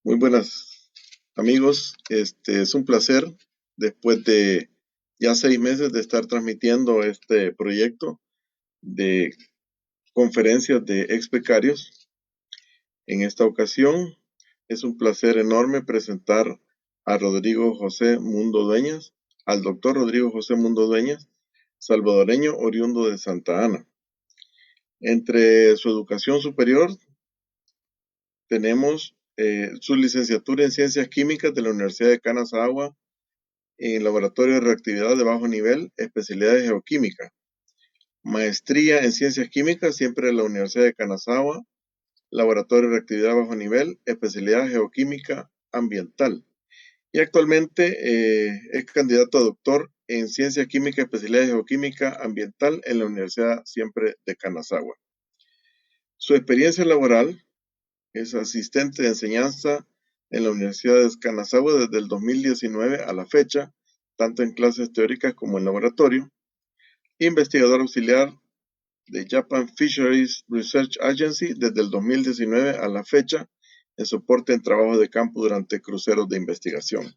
Muy buenas amigos, es un placer después de ya 6 meses de estar transmitiendo este proyecto de conferencias de ex becarios. En esta ocasión es un placer enorme presentar a Rodrigo José Mundo Dueñas, al doctor Rodrigo José Mundo Dueñas, salvadoreño oriundo de Santa Ana. Entre su educación superior tenemos su licenciatura en Ciencias Químicas de la Universidad de Canazawa en Laboratorio de Reactividad de Bajo Nivel, especialidad de Geoquímica. Maestría en Ciencias Químicas, siempre en la Universidad de Kanazawa, Laboratorio de Reactividad de Bajo Nivel, especialidad Geoquímica Ambiental. Y actualmente es candidato a doctor en Ciencias Químicas, especialidad de Geoquímica Ambiental en la Universidad siempre de Kanazawa. Su experiencia laboral es asistente de enseñanza en la Universidad de Kanazawa desde el 2019 a la fecha, tanto en clases teóricas como en laboratorio. Investigador auxiliar de Japan Fisheries Research Agency desde el 2019 a la fecha, en soporte en trabajo de campo durante cruceros de investigación.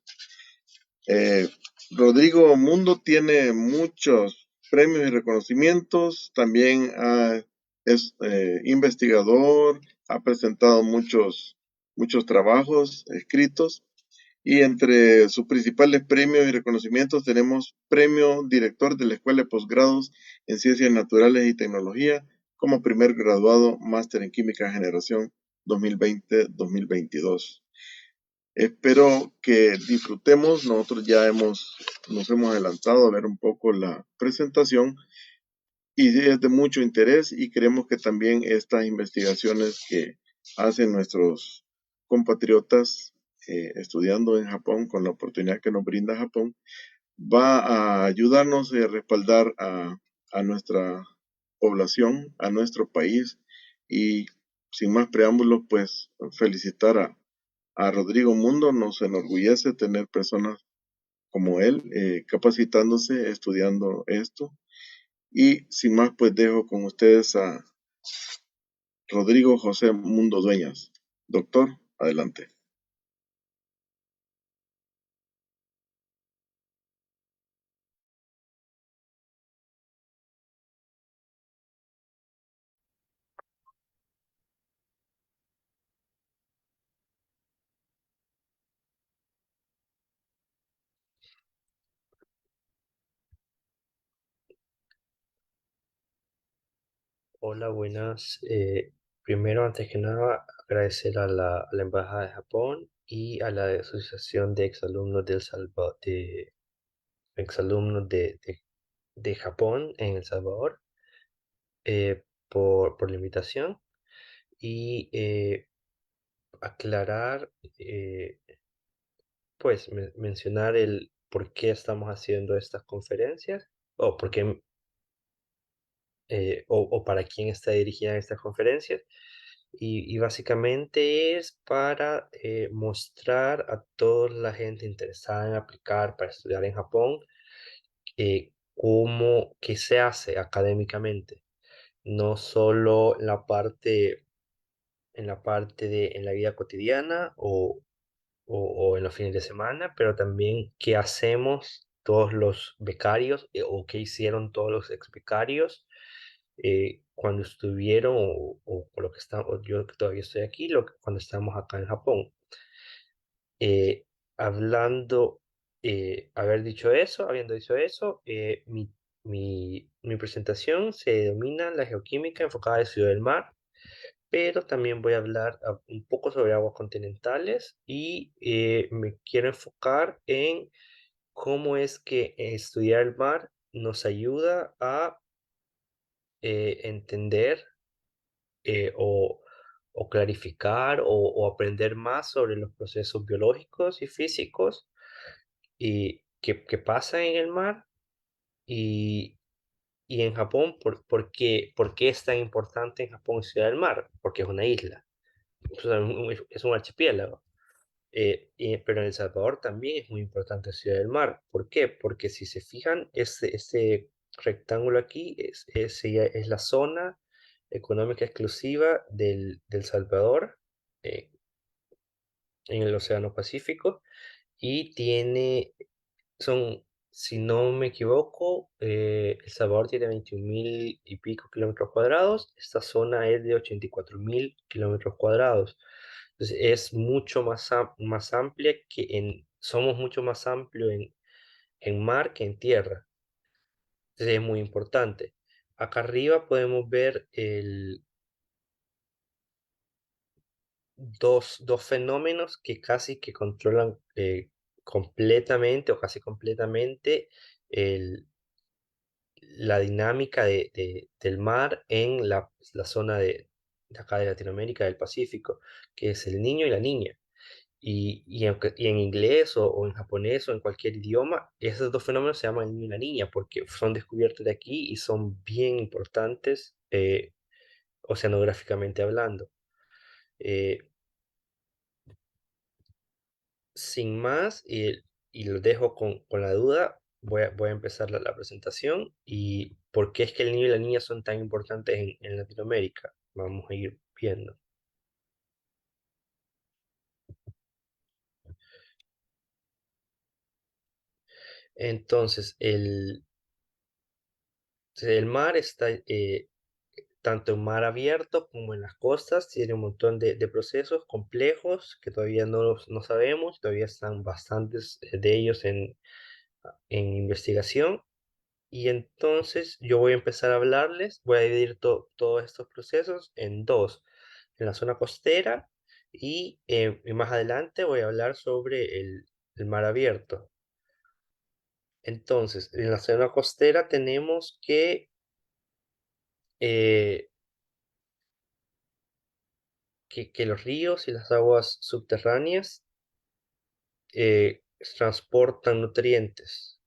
Rodrigo Mundo tiene muchos premios y reconocimientos, también es investigador, ha presentado muchos trabajos escritos y entre sus principales premios y reconocimientos tenemos Premio Director de la Escuela de Posgrados en Ciencias Naturales y Tecnología como primer graduado Máster en Química Generación 2020-2022. Espero que disfrutemos. Nosotros ya nos hemos adelantado a ver un poco la presentación y es de mucho interés y creemos que también estas investigaciones que hacen nuestros compatriotas estudiando en Japón con la oportunidad que nos brinda Japón va a ayudarnos a respaldar a nuestra población, a nuestro país y sin más preámbulos pues felicitar a Rodrigo Mundo. Nos enorgullece tener personas como él capacitándose, estudiando esto. Y sin más, pues dejo con ustedes a Rodrigo José Mundo Dueñas. Doctor, adelante. Hola, buenas. Primero, antes que nada, agradecer a la Embajada de Japón y a la Asociación de Exalumnos exalumnos de Japón en El Salvador por la invitación y aclarar, pues mencionar el por qué estamos haciendo estas conferencias o por qué, o para quién está dirigida estas conferencias. Y básicamente es para mostrar a toda la gente interesada en aplicar para estudiar en Japón qué se hace académicamente, no solo en la vida cotidiana o en los fines de semana, pero también qué hacemos todos los becarios o qué hicieron todos los ex becarios cuando estuvieron o con lo que estamos, yo que todavía estoy aquí, cuando estamos acá en Japón. Eh, hablando, habiendo dicho eso, mi presentación se denomina la geoquímica enfocada al estudio del mar, pero también voy a hablar un poco sobre aguas continentales y me quiero enfocar en cómo es que estudiar el mar nos ayuda a entender o, o clarificar o aprender más sobre los procesos biológicos y físicos y que pasan en el mar y, y en Japón, ¿por qué es tan importante en Japón estudiar el mar? Porque es una isla, o sea, es un archipiélago. Pero en El Salvador también es muy importante Ciudad del Mar. ¿Por qué? Porque si se fijan, este rectángulo aquí es la zona económica exclusiva del Salvador, eh, en el Océano Pacífico y son, si no me equivoco, El Salvador tiene 21.000 y pico kilómetros cuadrados, esta zona es de 84.000 kilómetros cuadrados. Entonces es mucho más amplia somos mucho más amplio en mar que en tierra. Entonces es muy importante. Acá arriba podemos ver dos fenómenos que casi que controlan completamente o casi completamente el, la dinámica del mar en la zona de acá de Latinoamérica, del Pacífico, que es el niño y la niña. Y en inglés o en japonés o en cualquier idioma, esos dos fenómenos se llaman el niño y la niña porque son descubiertos de aquí y son bien importantes oceanográficamente hablando. Eh, Sin más, y lo dejo con la duda, voy a empezar la presentación y por qué es que el niño y la niña son tan importantes en Latinoamérica. Vamos a ir viendo. Entonces, el mar está tanto en mar abierto como en las costas, tiene un montón de procesos complejos que todavía no sabemos, todavía están bastantes de ellos en investigación. Y entonces yo voy a empezar a hablarles, voy a dividir todos estos procesos en dos, en la zona costera y más adelante voy a hablar sobre el mar abierto. Entonces, en la zona costera tenemos eh, que los ríos y las aguas subterráneas transportan nutrientes.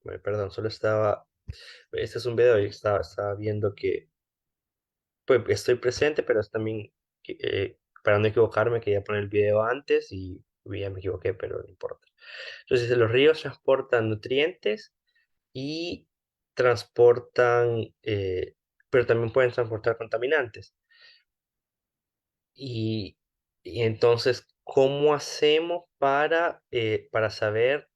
Bueno, perdón, este es un video y estaba viendo que pues estoy presente, pero es también, para no equivocarme, quería poner el video antes y ya me equivoqué, pero no importa. Entonces, los ríos transportan nutrientes y transportan, pero también pueden transportar contaminantes. Y, y entonces, ¿cómo hacemos para saber,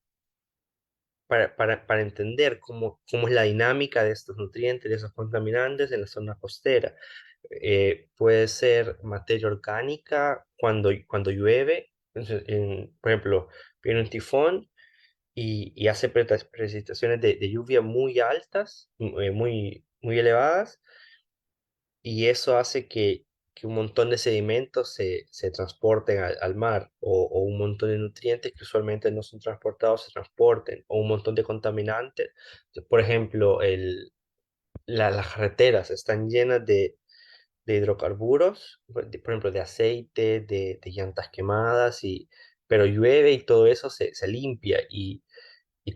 para entender cómo es la dinámica de estos nutrientes, de esos contaminantes en la zona costera? Puede ser materia orgánica cuando llueve. Entonces, por ejemplo, viene un tifón y hace precipitaciones de lluvia muy altas, muy elevadas, y eso hace que un montón de sedimentos se transporten al mar, o un montón de nutrientes que usualmente no son transportados se transporten, o un montón de contaminantes. Por ejemplo, las carreteras están llenas de hidrocarburos, por ejemplo, de aceite, de llantas quemadas, pero llueve y todo eso se limpia y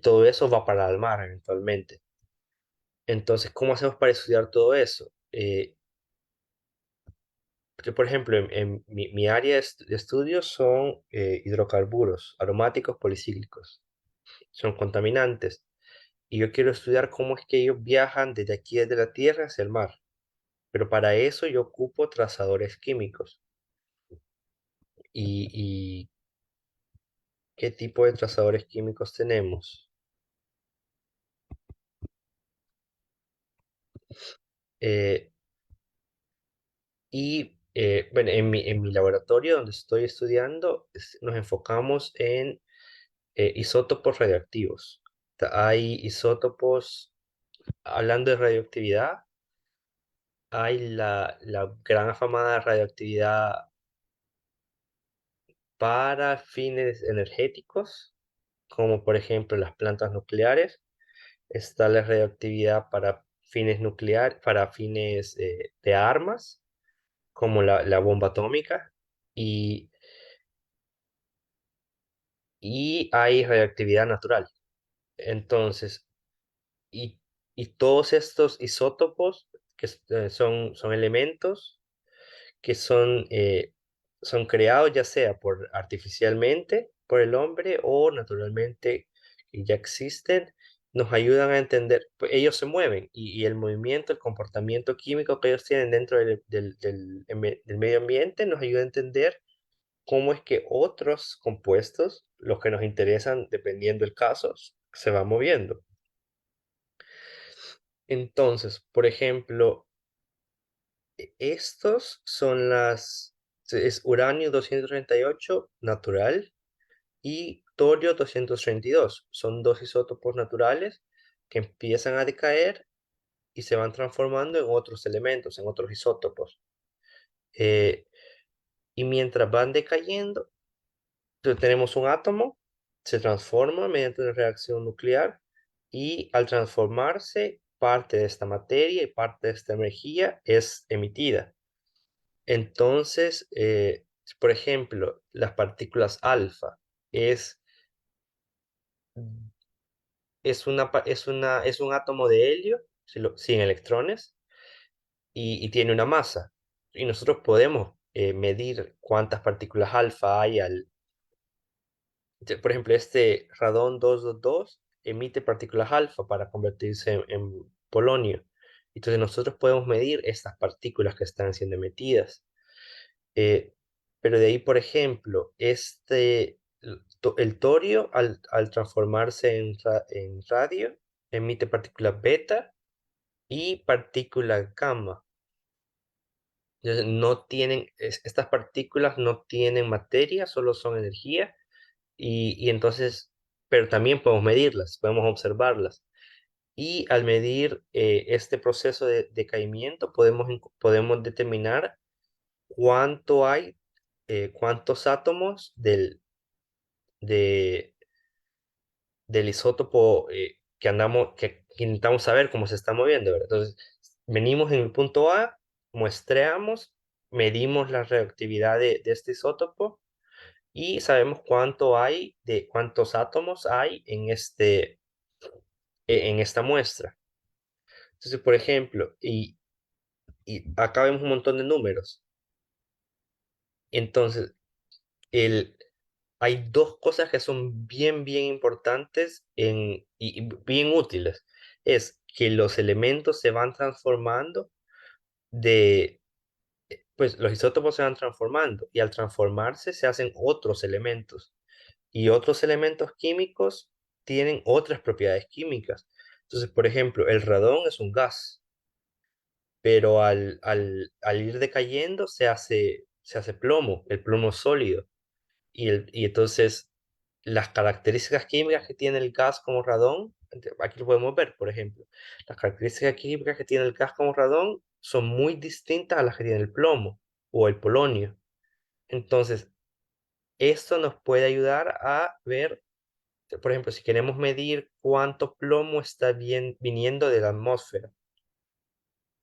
todo eso va para el mar eventualmente. Entonces, ¿cómo hacemos para estudiar todo eso? Yo, por ejemplo, en mi área de estudio son hidrocarburos aromáticos policíclicos, son contaminantes. Y yo quiero estudiar cómo es que ellos viajan desde aquí, desde la Tierra, hacia el mar. Pero para eso yo ocupo trazadores químicos. Y ¿qué tipo de trazadores químicos tenemos? Eh, bueno, en mi laboratorio donde estoy estudiando, nos enfocamos en isótopos radioactivos. Hay isótopos, hablando de radioactividad, hay la gran afamada radioactividad para fines energéticos, como por ejemplo las plantas nucleares. Está la radioactividad para fines nucleares, para fines de armas, como la bomba atómica, y, y hay radioactividad natural. Entonces, y, y todos estos isótopos, que son elementos que son creados ya sea por artificialmente por el hombre o naturalmente que ya existen, nos ayudan a entender, pues, ellos se mueven y el movimiento, el comportamiento químico que ellos tienen dentro del medio ambiente nos ayuda a entender cómo es que otros compuestos, los que nos interesan dependiendo del caso, se van moviendo. Entonces, por ejemplo, estos son es uranio 238 natural y torio 232. Son dos isótopos naturales que empiezan a decaer y se van transformando en otros elementos, en otros isótopos. Eh, y mientras van decayendo, tenemos un átomo, se transforma mediante una reacción nuclear y al transformarse, parte de esta materia y parte de esta energía es emitida. Entonces, por ejemplo, las partículas alfa es, es un átomo de helio sin electrones y tiene una masa. Y nosotros podemos medir cuántas partículas alfa hay por ejemplo, este radón 222 emite partículas alfa para convertirse en polonio. Entonces nosotros podemos medir estas partículas que están siendo emitidas. Eh, pero de ahí, por ejemplo, el torio al transformarse en radio emite partículas beta y partículas gamma. Entonces, estas partículas no tienen materia, solo son energía y entonces, pero también podemos medirlas, podemos observarlas. Y al medir este proceso de decaimiento, podemos determinar cuánto hay, cuántos átomos de, del isótopo que intentamos saber cómo se está moviendo, ¿verdad? Entonces, venimos en el punto A, muestreamos, medimos la reactividad de este isótopo y sabemos cuántos átomos hay en esta muestra. Entonces, por ejemplo, y acá vemos un montón de números. Entonces, el, hay dos cosas que son bien importantes y bien útiles. Es que los elementos se van transformando de, pues los isótopos se van transformando y al transformarse se hacen otros elementos. Y otros elementos químicos tienen otras propiedades químicas. Entonces, por ejemplo, el radón es un gas, pero al ir decayendo se hace plomo, el plomo es sólido. Y entonces las características químicas que tiene el gas como radón, aquí lo podemos ver, por ejemplo, las características químicas que tiene el gas como radón son muy distintas a las que tiene el plomo o el polonio. Entonces, esto nos puede ayudar a ver, por ejemplo, si queremos medir cuánto plomo está viniendo de la atmósfera.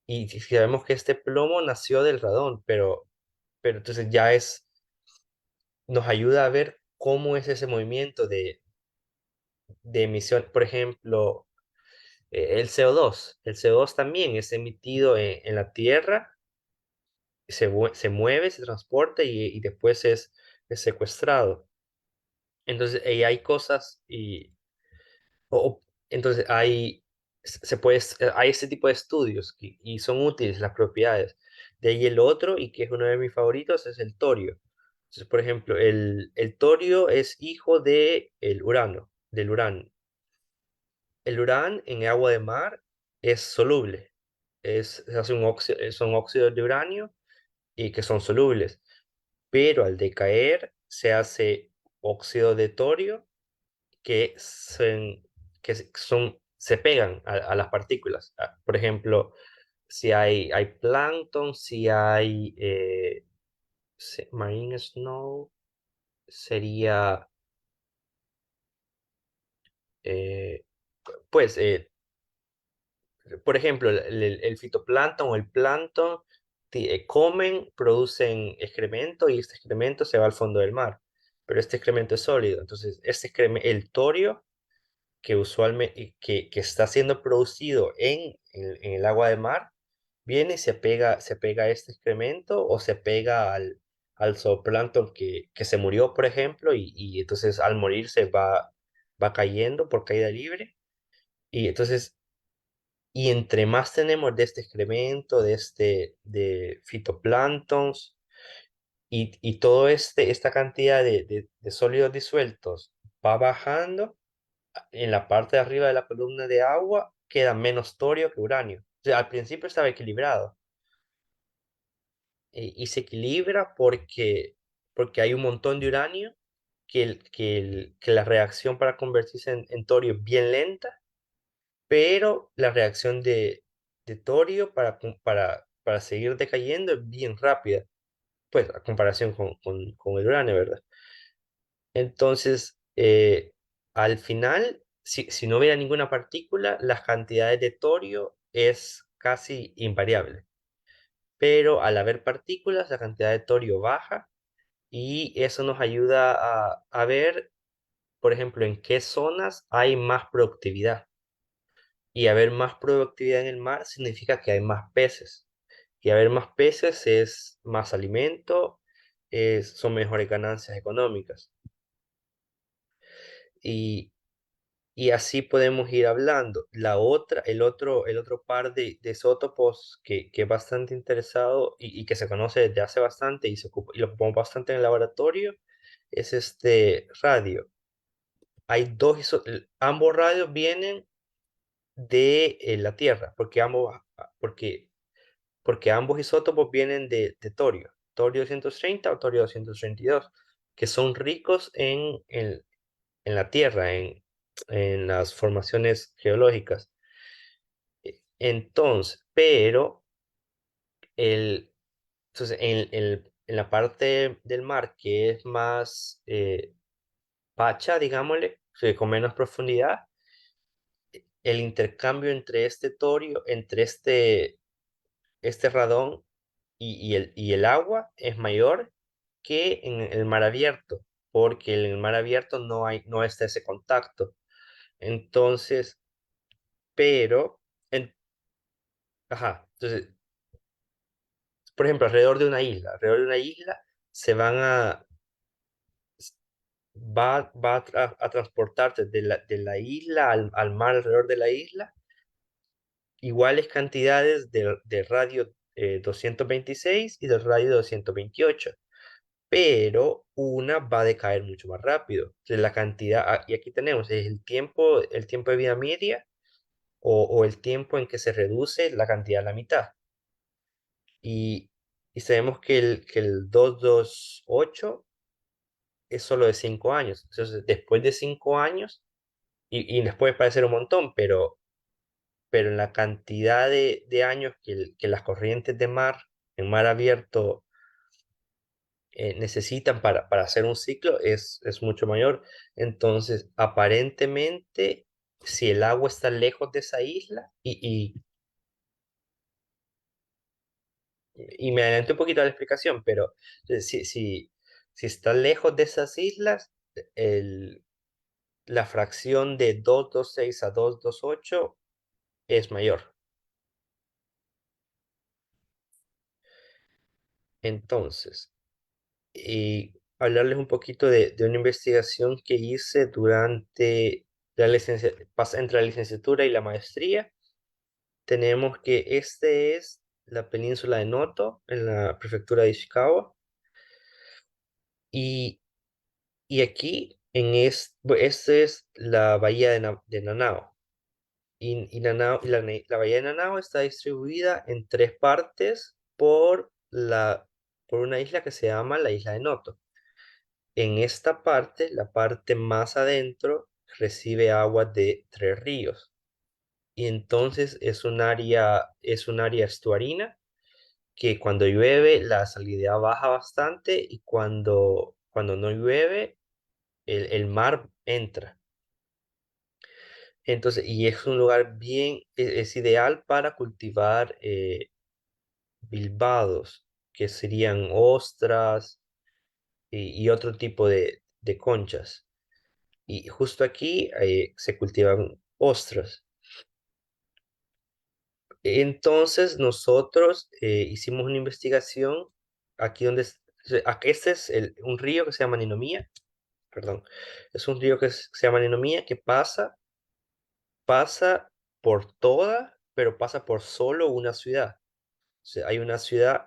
Y si sabemos que este plomo nació del radón, pero entonces nos ayuda a ver cómo es ese movimiento de emisión. Por ejemplo, el CO2. El CO2 también es emitido en la Tierra, se mueve, se transporta y después es secuestrado. Entonces, ahí hay cosas entonces hay este tipo de estudios y son útiles las propiedades. De ahí el otro, y que es uno de mis favoritos, es el torio. Entonces, por ejemplo, el torio es hijo del urano. El urán en agua de mar es soluble. Se hace son óxidos de uranio y que son solubles. Pero al decaer se hace óxido de torio que se pegan a las partículas. Por ejemplo, si hay plancton, si hay marine snow, sería, eh, pues, por ejemplo, el fitoplancton o el plancton comen, producen excremento y este excremento se va al fondo del mar. Pero este excremento es sólido. Entonces, el torio que usualmente que está siendo producido en el agua de mar, viene y se pega a este excremento o se pega al zooplancton que se murió, por ejemplo, y entonces al morirse va cayendo por caída libre. Y entonces, y entre más tenemos de este excremento, de fitoplanctons y todo esta cantidad de sólidos disueltos va bajando, en la parte de arriba de la columna de agua queda menos torio que uranio. O sea, al principio estaba equilibrado y se equilibra porque hay un montón de uranio que la reacción para convertirse en torio es bien lenta, pero la reacción de torio para seguir decayendo es bien rápida, pues a comparación con el uranio, ¿verdad? Entonces, al final, si no hubiera ninguna partícula, las cantidades de torio es casi invariable. Pero al haber partículas, la cantidad de torio baja y eso nos ayuda a ver, por ejemplo, en qué zonas hay más productividad. Y haber más productividad en el mar significa que hay más peces. Y haber más peces es más alimento, son mejores ganancias económicas. Y, y así podemos ir hablando. El otro par de isótopos que es bastante interesado y que se conoce desde hace bastante y lo ocupamos bastante en el laboratorio es este radio. Hay ambos radios vienen de la Tierra, porque ambos isótopos vienen de torio, torio 230 o torio 232, que son ricos en la Tierra, en las formaciones geológicas. Entonces, pero el, entonces, en la parte del mar que es más pacha, digámosle, o sea, con menos profundidad, el intercambio entre este torio, entre este radón y el agua es mayor que en el mar abierto, porque en el mar abierto no está ese contacto. Entonces, pero, en- ajá, entonces, por ejemplo, alrededor de una isla se van a, va a transportarse de la isla al mar alrededor de la isla iguales cantidades de radio 226 y del radio 228, pero una va a decaer mucho más rápido. Entonces, la cantidad, y aquí tenemos el tiempo de vida media o el tiempo en que se reduce la cantidad a la mitad. Y, y sabemos que el 228 es solo de 5 años. Entonces, después de 5 años, y les puede parecer un montón, pero en la cantidad de años que las corrientes de mar, en mar abierto, necesitan para hacer un ciclo es mucho mayor. Entonces, aparentemente, si el agua está lejos de esa isla, y me adelanté un poquito a la explicación, pero si está lejos de esas islas, el, la fracción de 226 a 228 es mayor. Entonces, y hablarles un poquito de una investigación que hice durante entre la licenciatura y la maestría. Tenemos que este es la península de Noto, en la prefectura de Ishikawa, y, y aquí, esta es la bahía de Nanao. Y la bahía de Nanao está distribuida en tres partes por una isla que se llama la isla de Noto. En esta parte, la parte más adentro, recibe agua de tres ríos. Y entonces es un área estuarina que cuando llueve la salinidad baja bastante y cuando no llueve el mar entra. Entonces, y es un lugar es ideal para cultivar bilbados, que serían ostras y otro tipo de conchas. Y justo aquí se cultivan ostras. Entonces nosotros hicimos una investigación aquí donde Este es un río que se llama Ninomía, perdón, es un río que se llama Ninomía que pasa por toda, pero pasa por solo una ciudad. O sea, hay una ciudad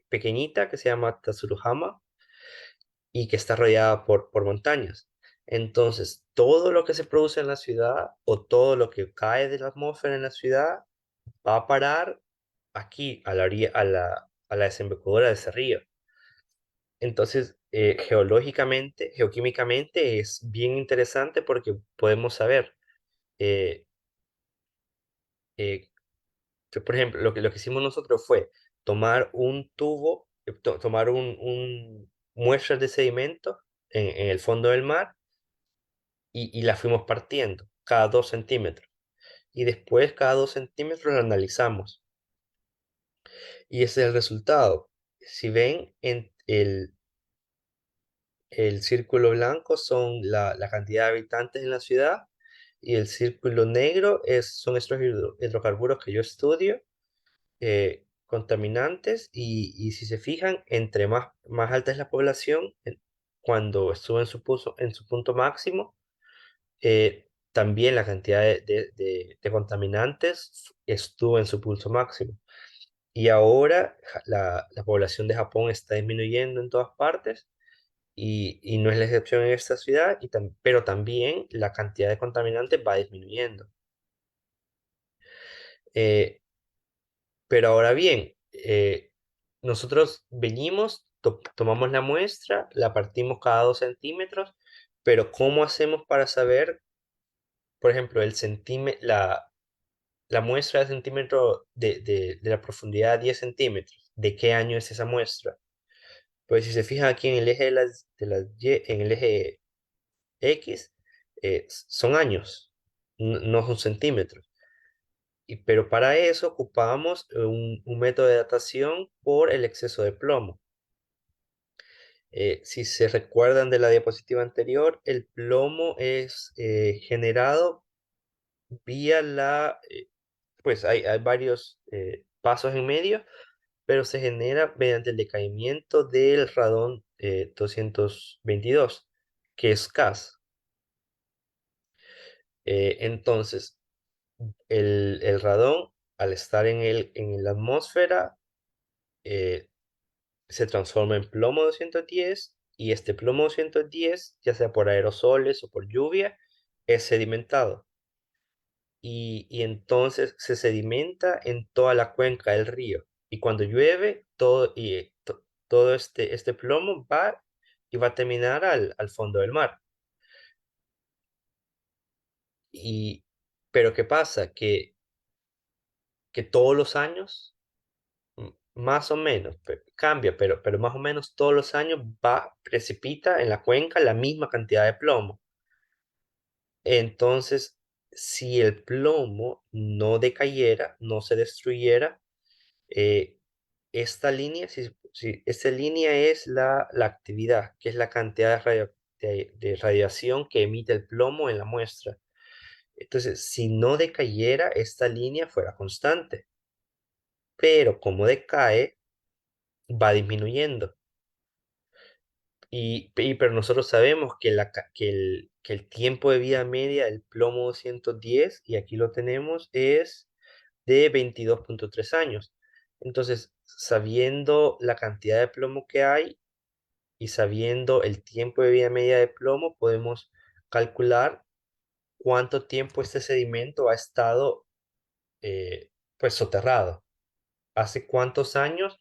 pequeñita que se llama Tatsuruhama y que está rodeada por montañas. Entonces, todo lo que se produce en la ciudad o todo lo que cae de la atmósfera en la ciudad va a parar aquí, a la orilla, a la desembocadura de ese río. Entonces, geológicamente, geoquímicamente es bien interesante porque podemos saber, eh, eh, que, por ejemplo, lo que hicimos nosotros fue tomar un tubo, tomar muestras de sedimento en el fondo del mar y la fuimos partiendo cada 2 centímetros. Y después cada 2 centímetros la analizamos. Y ese es el resultado. Si ven, el círculo blanco son la cantidad de habitantes en la ciudad y el círculo negro son estos hidrocarburos que yo estudio, contaminantes, y si se fijan, entre más alta es la población, cuando estuvo en su punto máximo, también la cantidad de contaminantes estuvo en su punto máximo. Y ahora la población de Japón está disminuyendo en todas partes y no es la excepción en esta ciudad, pero también la cantidad de contaminantes va disminuyendo. Eh, pero ahora bien, nosotros venimos, tomamos la muestra, la partimos cada 2 centímetros, pero ¿cómo hacemos para saber, por ejemplo, la muestra de centímetro de la profundidad de 10 centímetros? ¿De qué año es esa muestra? Pues si se fijan aquí en el eje en el eje X, son años, no son centímetros. Pero para eso ocupábamos un método de datación por el exceso de plomo. Si se recuerdan de la diapositiva anterior, el plomo es generado vía pues hay varios pasos en medio, pero se genera mediante el decaimiento del radón 222, que es CAS. Entonces, el radón, al estar en la atmósfera, eh, se transforma en plomo 210 y este plomo 210, ya sea por aerosoles o por lluvia, es sedimentado. Y entonces se sedimenta en toda la cuenca del río. Y cuando llueve, todo este plomo va a terminar al fondo del mar. Y, pero ¿qué pasa? Que todos los años, más o menos, cambia, pero más o menos todos los años precipita en la cuenca la misma cantidad de plomo. Entonces, si el plomo no decayera, no se destruyera, eh, esta línea es la actividad, que es la cantidad de radiación que emite el plomo en la muestra. Entonces, si no decayera, esta línea fuera constante, pero como decae, va disminuyendo. Pero nosotros sabemos que el tiempo de vida media del plomo 210, y aquí lo tenemos, es de 22,3 años. Entonces, sabiendo la cantidad de plomo que hay y sabiendo el tiempo de vida media de plomo, podemos calcular cuánto tiempo este sedimento ha estado pues soterrado. ¿Hace cuántos años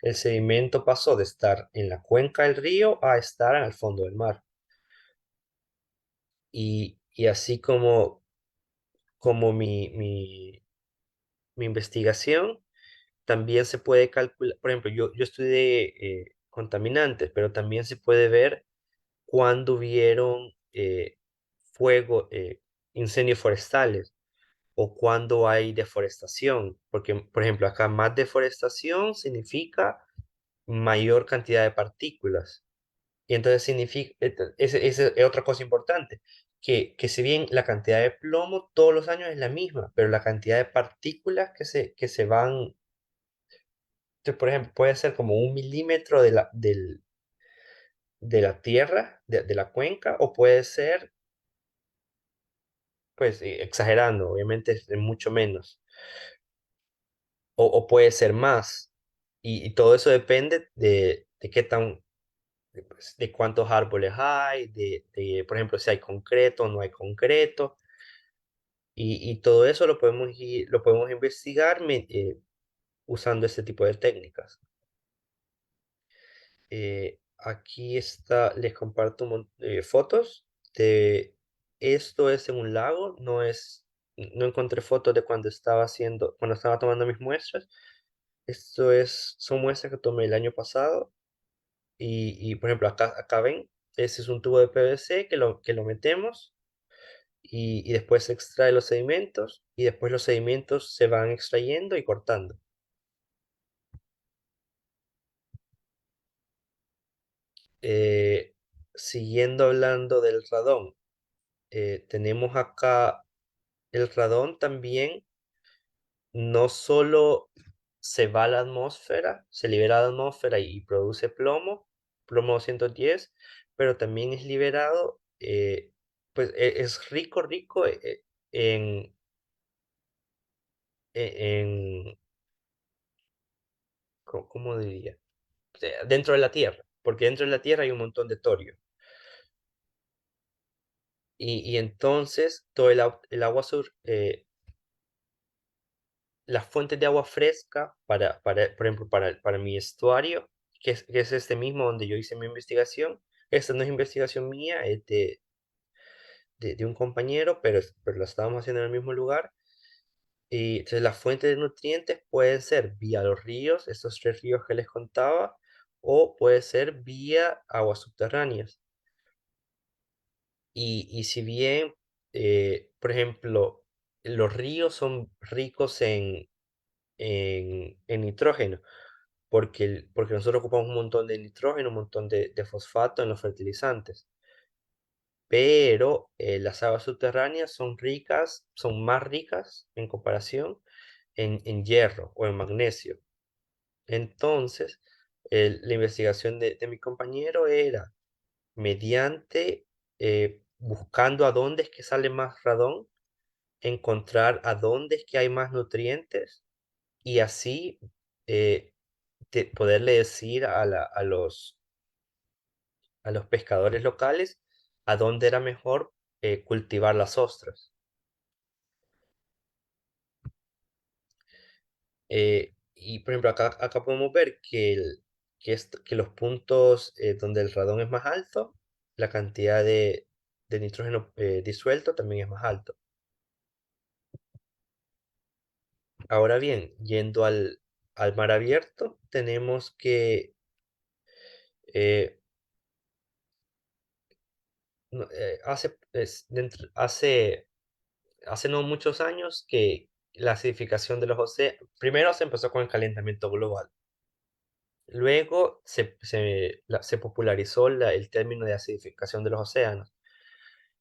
el sedimento pasó de estar en la cuenca del río a estar en el fondo del mar? Y así como mi investigación, también se puede calcular, por ejemplo, yo estudié contaminantes, pero también se puede ver cuándo hubieron fuego, incendios forestales o cuándo hay deforestación, porque, por ejemplo, acá más deforestación significa mayor cantidad de partículas. Y entonces significa, esa es otra cosa importante, que si bien la cantidad de plomo todos los años es la misma, pero la cantidad de partículas que se van Entonces, por ejemplo, puede ser como 1 milímetro de la tierra, de la cuenca, o puede ser, pues, exagerando, obviamente es mucho menos, o puede ser más. Y todo eso depende de qué tan, pues, de cuántos árboles hay, por ejemplo, si hay concreto o no hay concreto. Y todo eso lo podemos investigar usando este tipo de técnicas. Aquí está, les comparto fotos de esto es en un lago, no encontré fotos de cuando estaba tomando mis muestras. Son muestras que tomé el año pasado por ejemplo, acá ven, ese es un tubo de PVC que lo metemos y después se extrae los sedimentos y después los sedimentos se van extrayendo y cortando. Eh, Siguiendo hablando del radón, tenemos acá el radón también, no solo se va a la atmósfera, se libera a la atmósfera y produce plomo 210, pero también es liberado, pues es rico en, en, ¿cómo diría? Dentro de la Tierra, porque dentro de la Tierra hay un montón de torio. Y entonces todo el agua las fuentes de agua fresca por ejemplo, para mi estuario, que es este mismo donde yo hice mi investigación. Esta no es investigación mía, es de un compañero, pero la estábamos haciendo en el mismo lugar. Y entonces las fuentes de nutrientes pueden ser vía los ríos, estos 3 ríos que les contaba, o puede ser vía aguas subterráneas. Y si bien, por ejemplo, los ríos son ricos en nitrógeno, porque nosotros ocupamos un montón de nitrógeno, un montón de fosfato en los fertilizantes, pero las aguas subterráneas son más ricas en comparación en hierro o en magnesio. Entonces, la investigación de mi compañero era buscando a dónde es que sale más radón, encontrar a dónde es que hay más nutrientes y así eh, poderle decir a los pescadores locales a dónde era mejor cultivar las ostras. Y por ejemplo, acá podemos ver que los puntos donde el radón es más alto, la cantidad de nitrógeno disuelto también es más alto. Ahora bien, yendo al mar abierto, tenemos que eh, hace no muchos años que la acidificación de los océanos, primero se empezó con el calentamiento global, luego se popularizó el término de acidificación de los océanos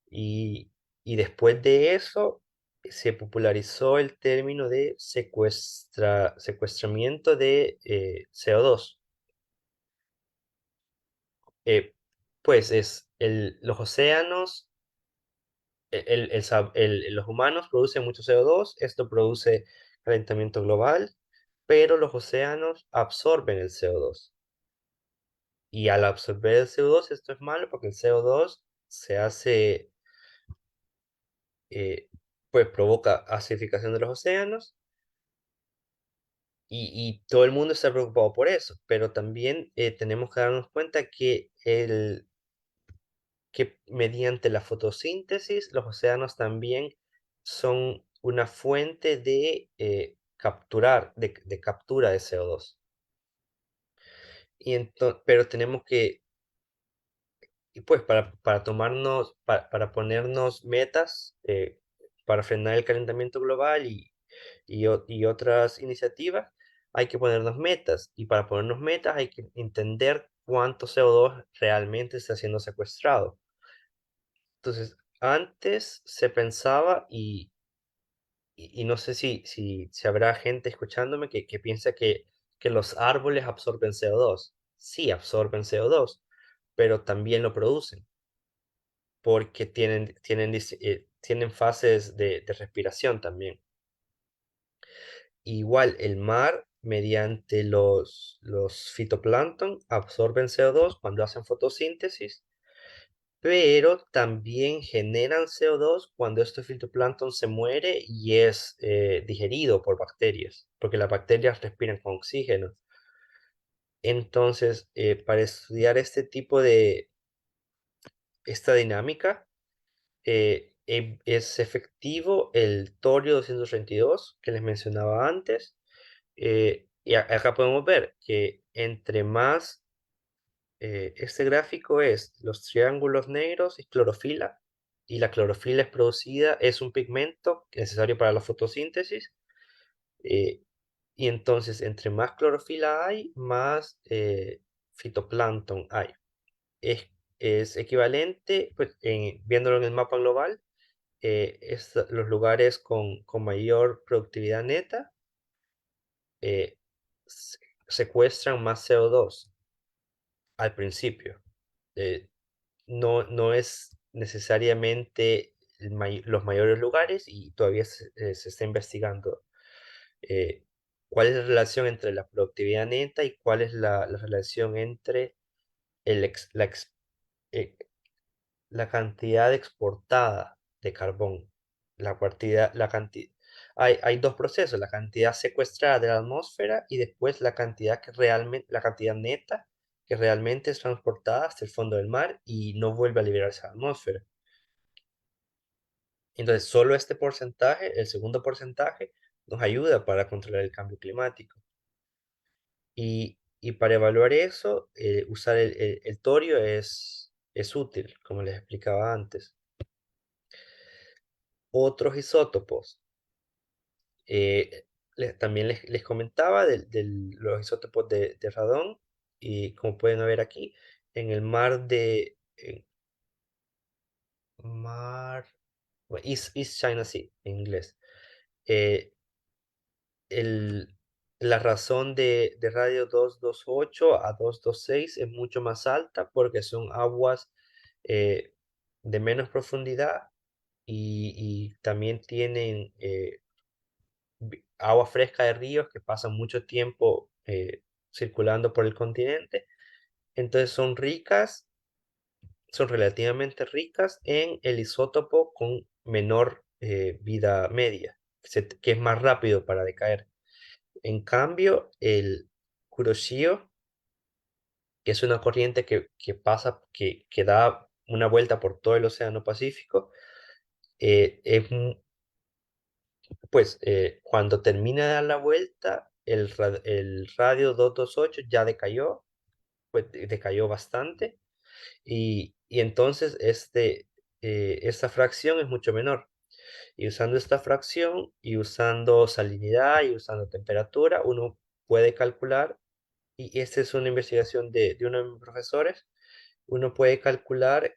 y, y después de eso se popularizó el término de secuestramiento de CO2. Eh, pues los océanos, los humanos producen mucho CO2, esto produce calentamiento global, pero los océanos absorben el CO2. Y al absorber el CO2, esto es malo porque el CO2 eh, pues provoca acidificación de los océanos y todo el mundo está preocupado por eso, pero también tenemos que darnos cuenta que mediante la fotosíntesis los océanos también son una fuente de captura de CO2. Pero tenemos que, y pues para ponernos metas, para frenar el calentamiento global y otras iniciativas, hay que ponernos metas. Y para ponernos metas hay que entender cuánto CO2 realmente está siendo secuestrado. Entonces, antes se pensaba, y no sé si habrá gente escuchándome que piensa que que los árboles absorben CO2. Sí, absorben CO2, pero también lo producen porque tienen fases de respiración también. Igual el mar, mediante los fitoplancton, absorben CO2 cuando hacen fotosíntesis, pero también generan CO2 cuando este fitoplancton se muere y es digerido por bacterias, porque las bacterias respiran con oxígeno. Entonces, para estudiar esta dinámica, es efectivo el torio 232 que les mencionaba antes. Y acá podemos ver que entre más, este gráfico es los triángulos negros y clorofila, y la clorofila es producida, es un pigmento necesario para la fotosíntesis, eh, y entonces entre más clorofila hay, más fitoplancton hay. Es, es equivalente, pues, viéndolo en el mapa global, los lugares con mayor productividad neta eh, secuestran más CO2 al principio. Eh, no es necesariamente los mayores lugares y todavía se está investigando eh, cuál es la relación entre la productividad neta y cuál es la relación entre el ex- la, ex- eh, la cantidad exportada de carbón. Hay dos procesos, la cantidad secuestrada de la atmósfera y después la cantidad neta que realmente es transportada hasta el fondo del mar y no vuelve a liberarse a la atmósfera. Entonces, solo este porcentaje, el segundo porcentaje, nos ayuda para controlar el cambio climático. Y para evaluar eso, usar el torio es útil, como les explicaba antes. Otros isótopos. eh, También les comentaba de los isótopos de radón, y como pueden ver aquí, en el mar, bueno, East China Sea en inglés. eh, el, la razón de radio 228 a 226 es mucho más alta porque son aguas de menos profundidad y también tienen agua fresca de ríos que pasan mucho tiempo circulando por el continente. Entonces son relativamente ricas en el isótopo con menor vida media, que es más rápido para decaer. En cambio, el Kuroshio, que es una corriente que da una vuelta por todo el Océano Pacífico, pues cuando termina de dar la vuelta, el radio 228 ya decayó, pues decayó bastante, y entonces esta fracción es mucho menor. Y usando esta fracción, y usando salinidad, y usando temperatura, uno puede calcular, y esta es una investigación de uno de mis profesores, uno puede calcular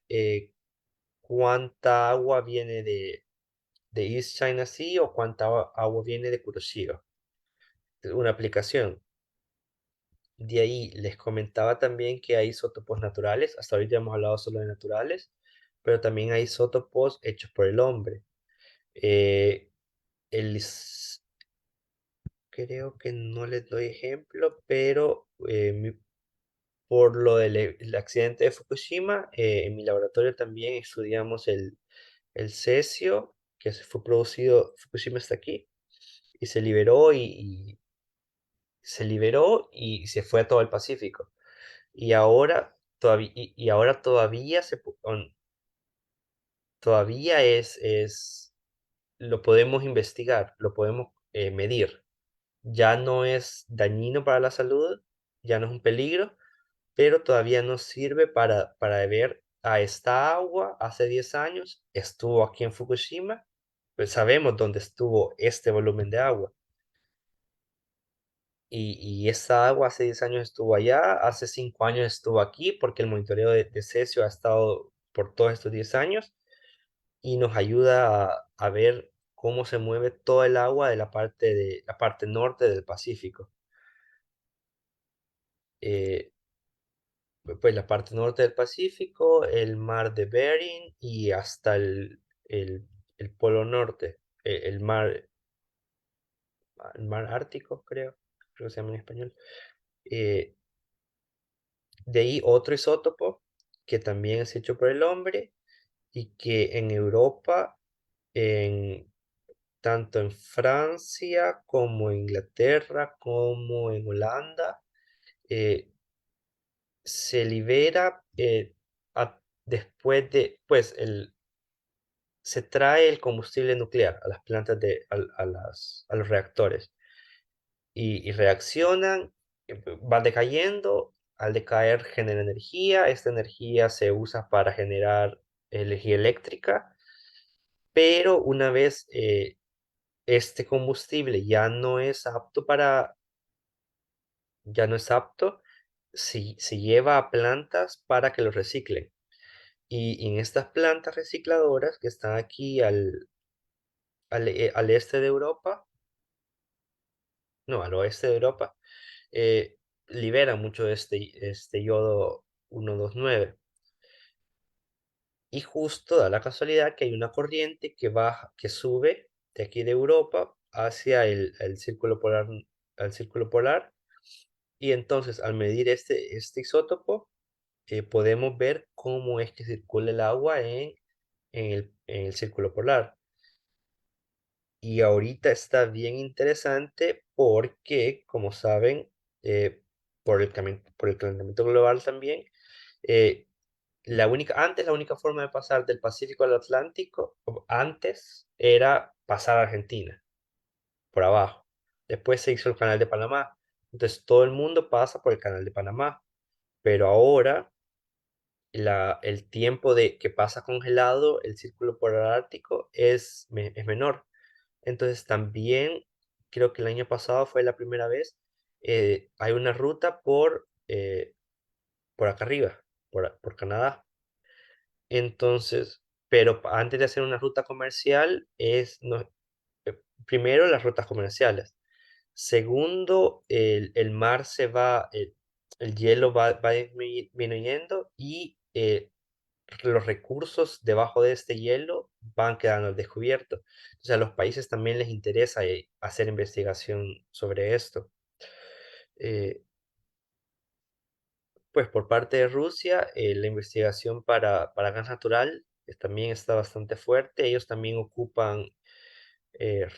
cuánta agua viene de East China Sea o cuánta agua viene de Kuroshio. Una aplicación. De ahí les comentaba también que hay isótopos naturales. Hasta ahorita hemos hablado solo de naturales, pero también hay isótopos hechos por el hombre. Eh, el, is- Creo que no les doy ejemplo, pero por lo del el accidente de Fukushima, en mi laboratorio también estudiamos el cesio que se fue producido, Fukushima está aquí, y se liberó y se fue a todo el Pacífico. Y ahora todavía lo podemos investigar, lo podemos medir. Ya no es dañino para la salud, ya no es un peligro, pero todavía nos sirve para ver a esta agua hace 10 años, estuvo aquí en Fukushima, pues sabemos dónde estuvo este volumen de agua. Y esa agua hace 10 años estuvo allá, hace 5 años estuvo aquí, porque el monitoreo de cesio ha estado por todos estos 10 años y nos ayuda a ver cómo se mueve todo el agua de la parte norte del Pacífico. eh, pues la parte norte del Pacífico, el mar de Bering y hasta el Polo Norte, el mar Ártico, creo que se llama en español. Eh, de ahí otro isótopo que también es hecho por el hombre y que en Europa, en, tanto en Francia como en Inglaterra, como en Holanda, eh, se libera después de, pues, se trae el combustible nuclear a las plantas a los reactores y reaccionan, van decayendo, al decaer genera energía, esta energía se usa para generar energía eléctrica, pero una vez este combustible ya no es apto, se lleva a plantas para que lo reciclen. Y en estas plantas recicladoras que están aquí al este de Europa, no, al oeste de Europa, eh, liberan mucho de este yodo 129. Y justo da la casualidad que hay una corriente que baja, que sube de aquí de Europa hacia el círculo polar. Y entonces, al medir este isótopo, podemos ver cómo es que circula el agua en el círculo polar. Y ahorita está bien interesante porque, como saben, eh, por el calentamiento global también, eh, antes la única forma de pasar del Pacífico al Atlántico, antes era pasar a Argentina, por abajo. Después se hizo el canal de Panamá. Entonces todo el mundo pasa por el canal de Panamá. Pero ahora el tiempo que pasa congelado el círculo polar ártico es menor. Entonces también, creo que el año pasado fue la primera vez, hay una ruta por acá arriba, por Canadá. Entonces, pero antes de hacer una ruta comercial, no, primero las rutas comerciales. Segundo, el mar el hielo va disminuyendo y los recursos debajo de este hielo van quedando al descubierto. O sea, a los países también les interesa hacer investigación sobre esto. Eh, pues por parte de Rusia, la investigación para gas natural también está bastante fuerte. Ellos también ocupan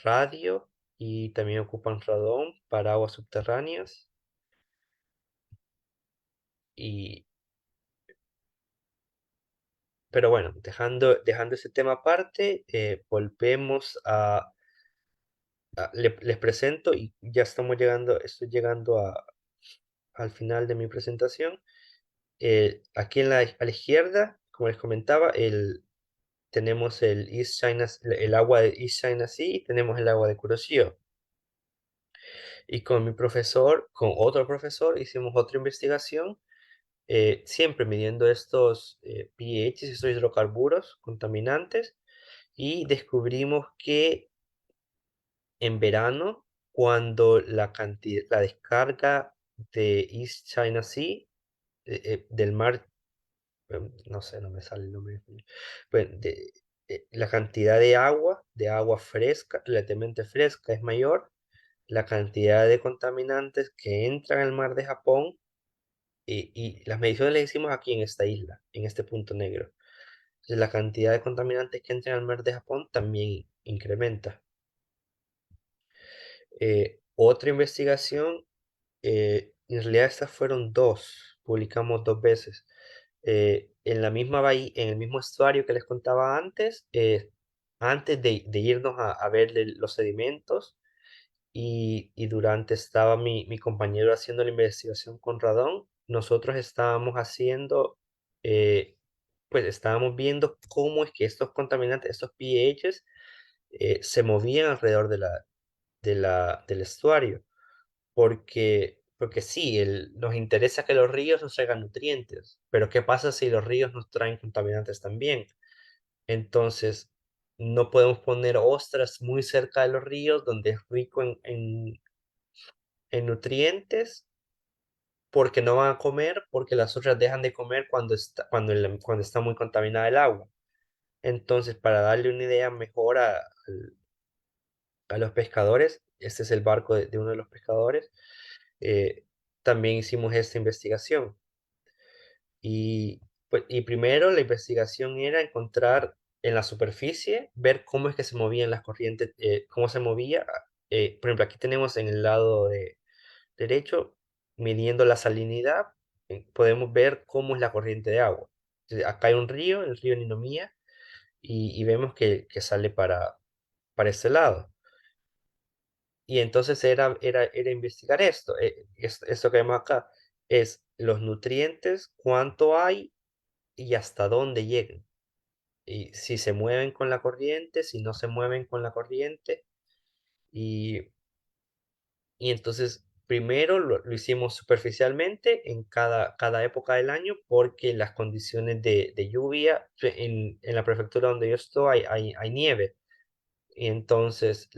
radio y también ocupan radón para aguas subterráneas. Y, pero bueno, dejando ese tema aparte, volvemos les presento y ya estoy llegando al final de mi presentación. Aquí a la izquierda, como les comentaba, tenemos el agua de East China Sea y tenemos el agua de Kuroshio. Y con otro profesor, hicimos otra investigación, siempre midiendo estos pH, estos hidrocarburos contaminantes, y descubrimos que en verano, cuando la descarga de East China Sea, del mar, no sé, no me sale el nombre en español, pues, la cantidad de agua fresca, relativamente fresca, es mayor, la cantidad de contaminantes que entran al mar de Japón, y las mediciones las hicimos aquí en esta isla, en este punto negro. Entonces, la cantidad de contaminantes que entran al mar de Japón también incrementa. Otra investigación, en realidad estas fueron dos, publicamos dos veces. En la misma bahía, en el mismo estuario que les contaba antes, antes de irnos a ver los sedimentos, y durante estaba mi compañero haciendo la investigación con radón, nosotros estábamos eh, pues estábamos viendo cómo es que estos contaminantes, estos pHs, se movían alrededor del estuario, porque sí, nos interesa que los ríos nos traigan nutrientes, pero ¿qué pasa si los ríos nos traen contaminantes también? Entonces, no podemos poner ostras muy cerca de los ríos donde es rico en nutrientes, porque no van a comer, porque las otras dejan de comer cuando está muy contaminada el agua. Entonces, para darle una idea mejor a los pescadores, este es el barco de uno de los pescadores, eh, también hicimos esta investigación. Y, pues, y primero la investigación era encontrar en la superficie, ver cómo es que se movían las corrientes, cómo se movía. Por ejemplo, aquí tenemos en el lado derecho, midiendo la salinidad, podemos ver cómo es la corriente de agua. Entonces, acá hay un río, el río Ninomía, y vemos que sale para este lado. Y entonces era investigar esto. Esto que vemos acá es los nutrientes, cuánto hay y hasta dónde llegan. Y si se mueven con la corriente, si no se mueven con la corriente. Y, y entonces primero lo hicimos superficialmente en cada época del año porque las condiciones de lluvia en la prefectura donde yo estoy hay nieve. Y entonces,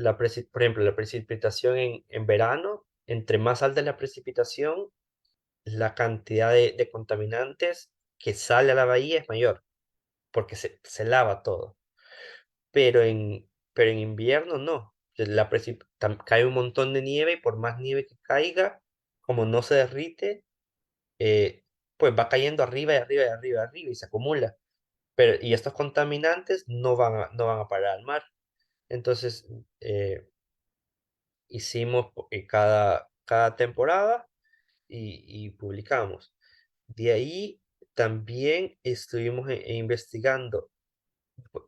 por ejemplo, la precipitación en verano, entre más alta es la precipitación, la cantidad de contaminantes que sale a la bahía es mayor, porque se lava todo. Pero en invierno no. Cae un montón de nieve y por más nieve que caiga, como no se derrite, eh, pues va cayendo arriba y arriba y arriba y arriba y se acumula. Y estos contaminantes no van a parar al mar. Entonces, hicimos cada temporada y publicamos. De ahí también estuvimos investigando,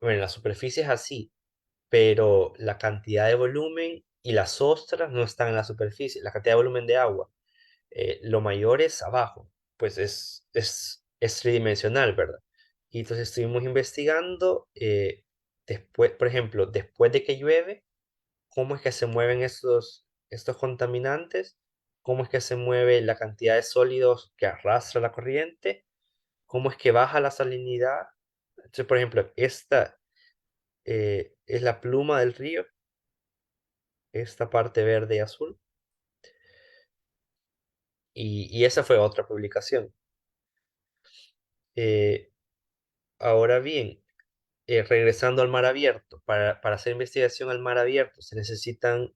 bueno, la superficie es así, pero la cantidad de volumen y las ostras no están en la superficie, la cantidad de volumen de agua. Lo mayor es abajo, pues es tridimensional, ¿verdad? Y entonces estuvimos investigando después, por ejemplo, después de que llueve, cómo es que se mueven estos contaminantes, cómo es que se mueve la cantidad de sólidos que arrastra la corriente, cómo es que baja la salinidad. Entonces, por ejemplo, esta es la pluma del río, esta parte verde y azul, y esa fue otra publicación. Eh, Ahora bien, regresando al mar abierto, para hacer investigación al mar abierto se necesitan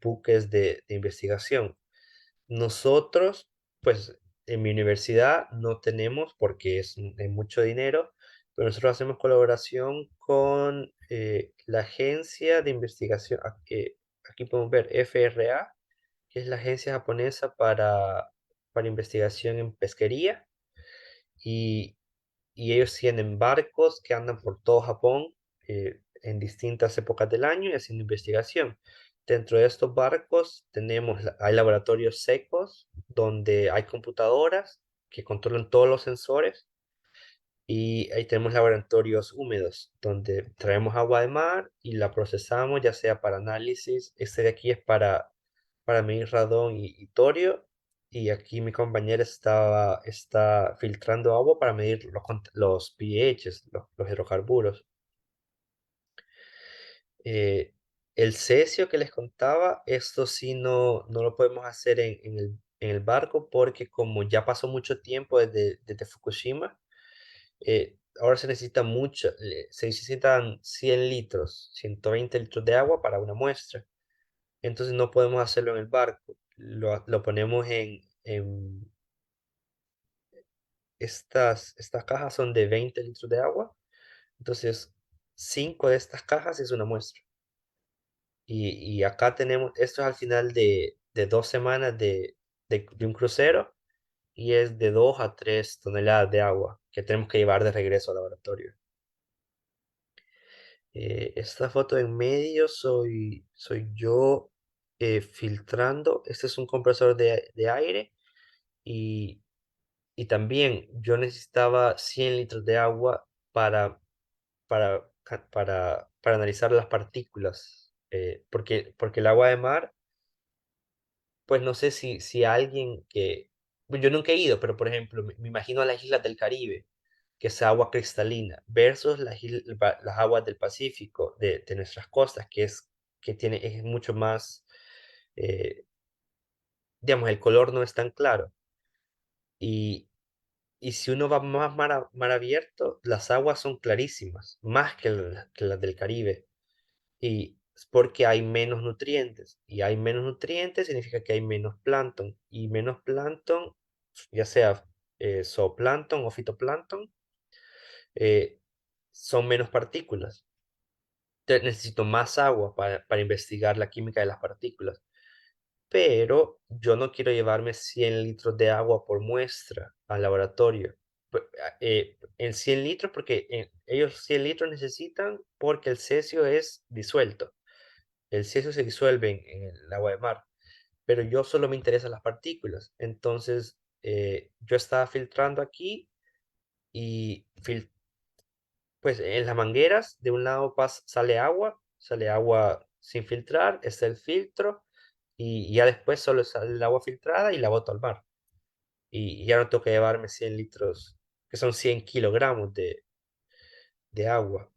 buques de investigación. Nosotros, pues en mi universidad no tenemos porque es mucho dinero, pero nosotros hacemos colaboración con la agencia de investigación, aquí podemos ver FRA, que es la agencia japonesa para investigación en pesquería, y, y ellos tienen barcos que andan por todo Japón en distintas épocas del año y haciendo investigación. Dentro de estos barcos hay laboratorios secos donde hay computadoras que controlan todos los sensores y ahí tenemos laboratorios húmedos donde traemos agua de mar y la procesamos ya sea para análisis. Este de aquí es para medir radón y torio. Y aquí mi compañera está filtrando agua para medir los pHs, los hidrocarburos. Eh, el cesio que les contaba, esto sí no lo podemos hacer en el barco porque como ya pasó mucho tiempo desde Fukushima, ahora se necesita mucho, se necesitan 100 litros, 120 litros de agua para una muestra. Entonces no podemos hacerlo en el barco. Lo ponemos en estas cajas son de 20 litros de agua. Entonces, 5 de estas cajas es una muestra. Y acá tenemos, esto es al final de 2 semanas de un crucero y es de 2 a 3 toneladas de agua que tenemos que llevar de regreso al laboratorio. Esta foto en medio soy yo filtrando. Este es un compresor de aire y, y también yo necesitaba 100 litros de agua para analizar las partículas, porque el agua de mar, pues no sé si alguien pues, yo nunca he ido, pero por ejemplo, me imagino a las islas del Caribe, que es agua cristalina, versus las aguas del Pacífico, de nuestras costas, es mucho más, eh, digamos, el color no es tan claro. Y, y si uno va más mar abierto, las aguas son clarísimas, más que las del Caribe. Y es porque hay menos nutrientes. Y hay menos nutrientes significa que hay menos plancton. Y menos plancton, ya sea zooplancton o fitoplancton, eh, son menos partículas. Entonces necesito más agua para investigar la química de las partículas. Pero yo no quiero llevarme 100 litros de agua por muestra al laboratorio. En 100 litros, porque ellos 100 litros necesitan porque el cesio es disuelto. El cesio se disuelve en el agua de mar, pero yo solo me interesan las partículas. Entonces, yo estaba filtrando aquí y pues en las mangueras, de un lado sale agua sin filtrar, está el filtro y ya después solo sale el agua filtrada y la boto al mar. Y ya no tengo que llevarme 100 litros, que son 100 kilogramos de agua.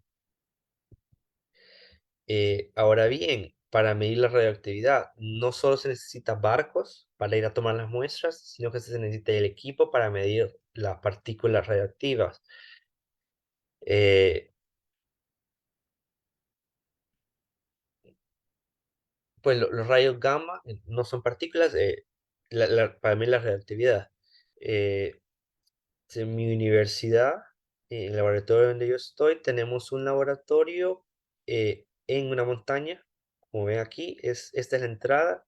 Ahora bien, para medir la radioactividad, no solo se necesitan barcos para ir a tomar las muestras, sino que se necesita el equipo para medir las partículas radioactivas. Eh, pues los rayos gamma no son partículas, para medir la radioactividad. Eh, en mi universidad, en el laboratorio donde yo estoy, tenemos un laboratorio en una montaña. Como ven aquí, esta es la entrada.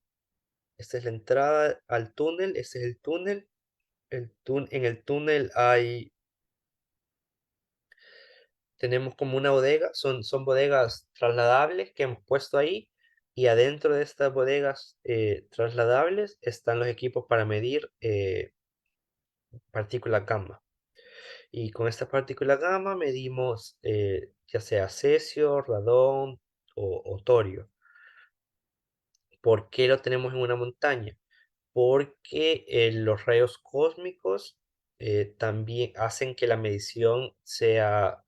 Esta es la entrada al túnel, este es el túnel. En el túnel tenemos como una bodega, son bodegas trasladables que hemos puesto ahí y adentro de estas bodegas trasladables están los equipos para medir partículas gamma. Y con esta partícula gamma medimos ya sea cesio, radón o torio. ¿Por qué lo tenemos en una montaña? Porque los rayos cósmicos también hacen que la medición sea,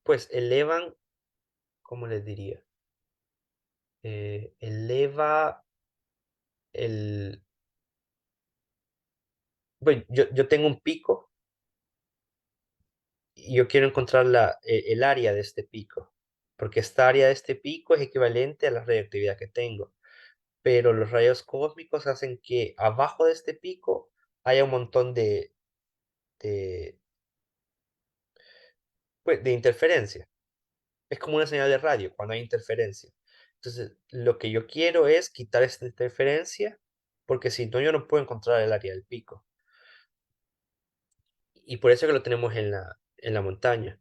pues elevan, ¿cómo les diría? Eleva el... Bueno, yo tengo un pico y yo quiero encontrar el área de este pico, porque esta área de este pico es equivalente a la radioactividad que tengo. Pero los rayos cósmicos hacen que abajo de este pico haya un montón de, pues, de interferencia. Es como una señal de radio cuando hay interferencia. Entonces, lo que yo quiero es quitar esta interferencia, porque si no, yo no puedo encontrar el área del pico. Y por eso que lo tenemos en la montaña.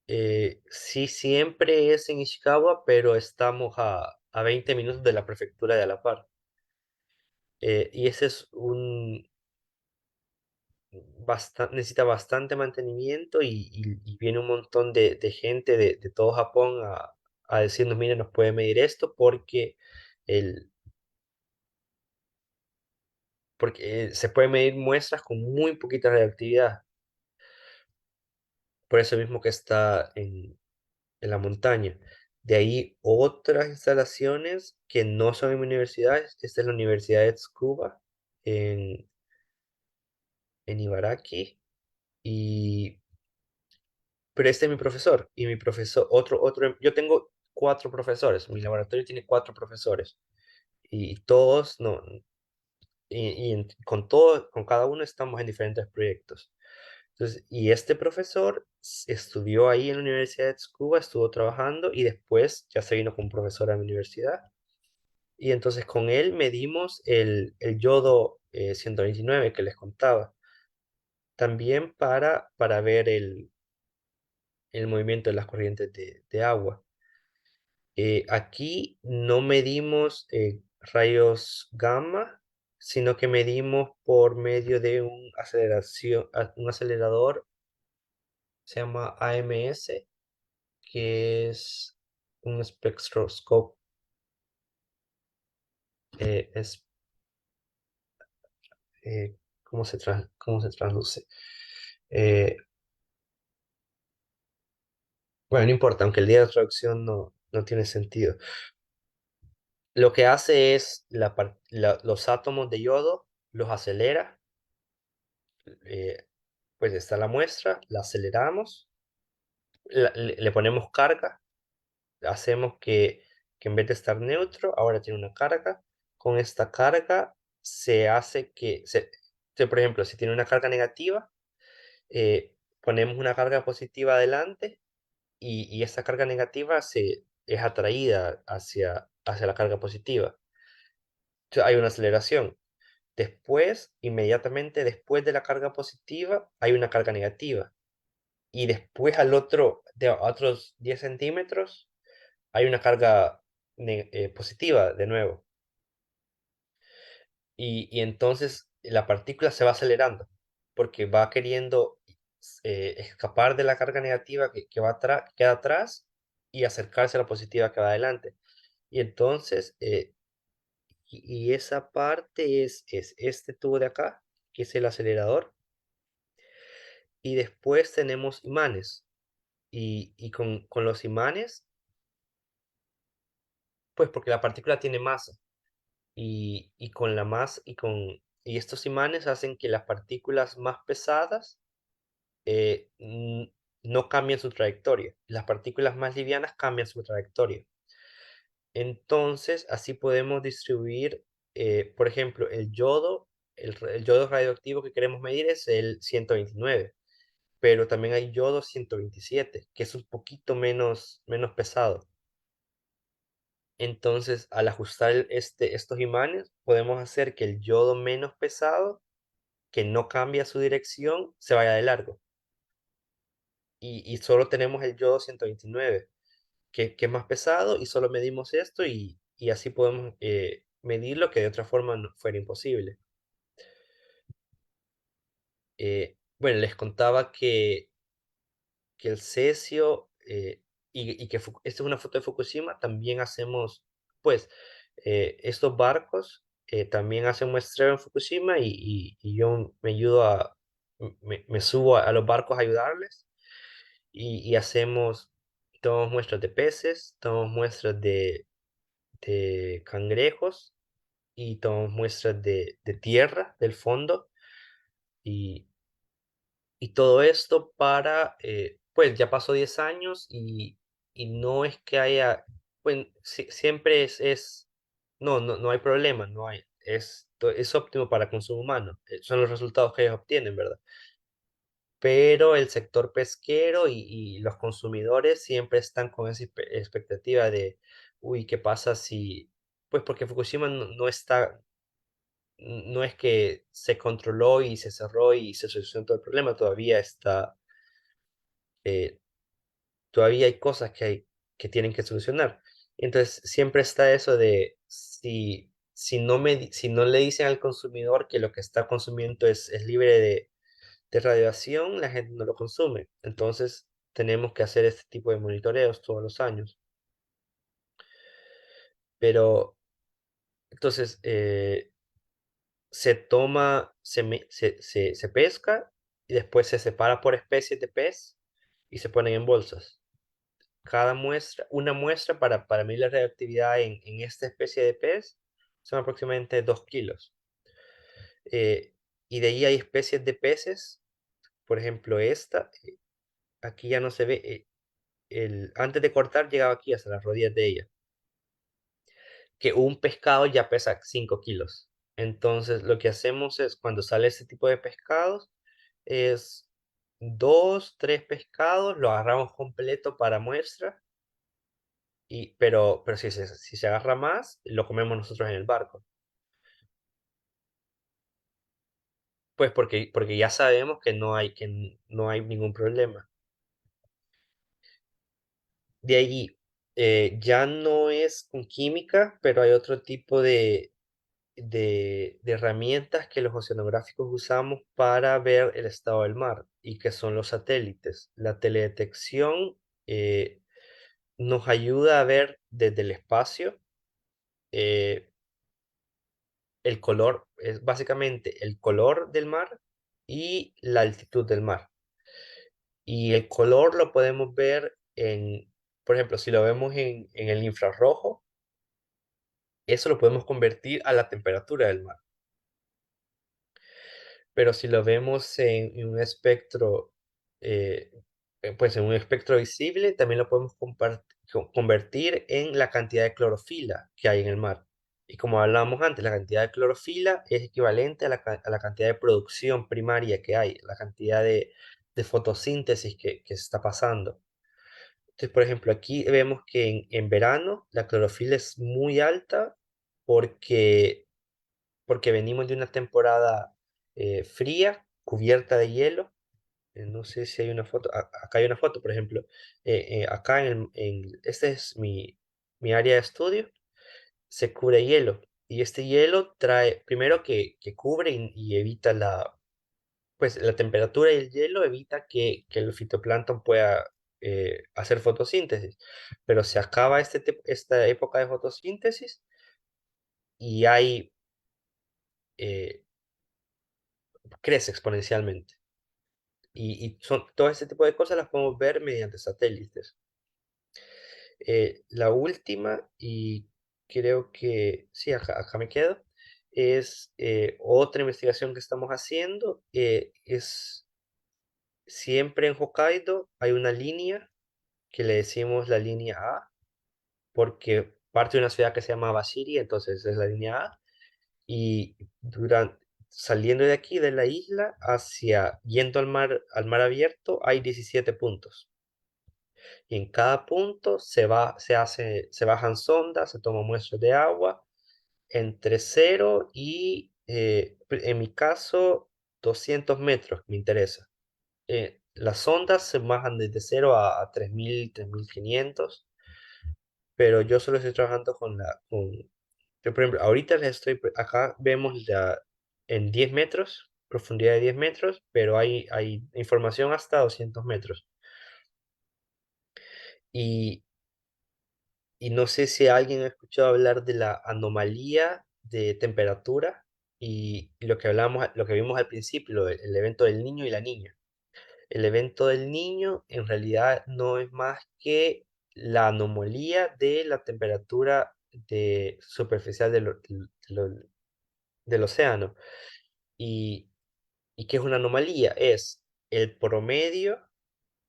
Sí, siempre es en Ishikawa, pero estamos a 20 minutos de la prefectura de Alapar. Y ese es necesita bastante mantenimiento y viene un montón de gente de todo Japón a decirnos, mire, nos puede medir esto el, porque se puede medir muestras con muy poquita reactividad, por eso mismo que está en la montaña. De ahí otras instalaciones que no son en mi universidad, esta es la Universidad de Tsukuba en, en Ibaraki, y, pero este es mi profesor, y mi profesor, yo tengo 4 profesores, mi laboratorio tiene 4 profesores, y todos, no, con cada uno estamos en diferentes proyectos. Entonces, y este profesor estudió ahí en la Universidad de Tsukuba, estuvo trabajando y después ya se vino como profesor a mi universidad. Y entonces con él medimos el yodo 129 que les contaba. También para ver el movimiento de las corrientes de agua. Aquí no medimos rayos gamma, sino que medimos por medio de un acelerador, se llama AMS, que es un spectroscope, es, ¿cómo se traduce? Eh, bueno, no importa, aunque el día de traducción no tiene sentido. Lo que hace es los átomos de yodo los acelera, eh, pues está la muestra, la aceleramos, le ponemos carga, hacemos que en vez de estar neutro, ahora tiene una carga. Con esta carga se hace por ejemplo, si tiene una carga negativa, ponemos una carga positiva adelante y esa carga negativa es atraída hacia la carga positiva. Entonces, hay una aceleración. Después, inmediatamente después de la carga positiva, hay una carga negativa. Y después a otros 10 centímetros, hay una carga positiva de nuevo. Y entonces la partícula se va acelerando porque va queriendo escapar de la carga negativa que queda atrás y acercarse a la positiva que va adelante. Y entonces, y esa parte es este tubo de acá, que es el acelerador. Y después tenemos imanes. Y con los imanes, pues porque la partícula tiene masa. Y con la masa y estos imanes hacen que las partículas más pesadas no cambien su trayectoria. Las partículas más livianas cambian su trayectoria. Entonces, así podemos distribuir, por ejemplo, el yodo radioactivo que queremos medir es el 129, pero también hay yodo 127, que es un poquito menos pesado. Entonces, al ajustar estos imanes, podemos hacer que el yodo menos pesado, que no cambia su dirección, se vaya de largo. Y solo tenemos el yodo 129, que es más pesado, y solo medimos esto y así podemos medir lo que de otra forma no fuera imposible. Bueno, les contaba que el cesio y que esta es una foto de Fukushima, también hacemos, pues, estos barcos también hacen muestreo en Fukushima y yo me ayudo me subo a los barcos a ayudarles y tomamos muestras de peces, tomamos muestras de cangrejos y tomamos muestras de tierra, del fondo y, y todo esto pues ya pasó 10 años y no es que haya, pues siempre no hay problema, es óptimo para consumo humano, son los resultados que ellos obtienen, ¿verdad? Pero el sector pesquero y los consumidores siempre están con esa expectativa de, uy, ¿qué pasa si, pues porque Fukushima no es que se controló y se cerró y se solucionó todo el problema, eh, todavía hay cosas que tienen que solucionar. Entonces, siempre está eso de si no le dicen al consumidor que lo que está consumiendo es libre de radiación, la gente no lo consume. Entonces, tenemos que hacer este tipo de monitoreos todos los años. Pero, entonces, se toma, se pesca y después se separa por especies de pez y se ponen en bolsas. Una muestra para medir la reactividad en esta especie de pez son aproximadamente 2 kilos. Eh, y de ahí hay especies de peces, por ejemplo, aquí ya no se ve, antes de cortar llegaba aquí hasta las rodillas de ella, que un pescado ya pesa 5 kilos. Entonces, lo que hacemos es, cuando sale este tipo de pescados, es 2, 3 pescados, lo agarramos completo para muestra, pero si se agarra más, lo comemos nosotros en el barco. Pues porque ya sabemos que no hay ningún problema. De allí, ya no es con química, pero hay otro tipo de herramientas que los oceanográficos usamos para ver el estado del mar y que son los satélites. La teledetección nos ayuda a ver desde el espacio eh, el color, es básicamente el color del mar y la altitud del mar. Y el color lo podemos ver por ejemplo, si lo vemos en el infrarrojo, eso lo podemos convertir a la temperatura del mar. pero si lo vemos en un espectro, eh, pues en un espectro visible, también lo podemos convertir en la cantidad de clorofila que hay en el mar. Y como hablábamos antes, la cantidad de clorofila es equivalente a a la cantidad de producción primaria que hay, la cantidad de fotosíntesis que se está pasando. Entonces, por ejemplo, aquí vemos que en verano la clorofila es muy alta porque venimos de una temporada fría, cubierta de hielo. No sé si hay una foto. Acá hay una foto, por ejemplo. Acá este es mi área de estudio. Se cubre hielo. Y este hielo trae, primero que cubre y evita pues la temperatura y el hielo evita que el fitoplancton pueda hacer fotosíntesis. Pero se acaba esta época de fotosíntesis y eh, crece exponencialmente. Todo este tipo de cosas las podemos ver mediante satélites. La última, y creo que sí, acá me quedo, es otra investigación que estamos haciendo. Es siempre en Hokkaido hay una línea que le decimos la línea A, porque parte de una ciudad que se llama Abashiri, entonces es la línea A. Y saliendo de aquí, de la isla, yendo al mar abierto, hay 17 puntos. Y en cada punto se bajan sondas, se toman muestras de agua entre 0 y, en mi caso, 200 metros, me interesa. Las sondas se bajan desde 0 a 3000, 3500, pero yo solo estoy trabajando yo, por ejemplo, ahorita acá vemos en 10 metros, profundidad de 10 metros, pero hay información hasta 200 metros. Y Y no sé si alguien ha escuchado hablar de la anomalía de temperatura y lo que vimos al principio, el evento del niño y la niña. El evento del niño en realidad no es más que la anomalía de la temperatura superficial del océano. ¿Y, y qué es una anomalía? Es el promedio,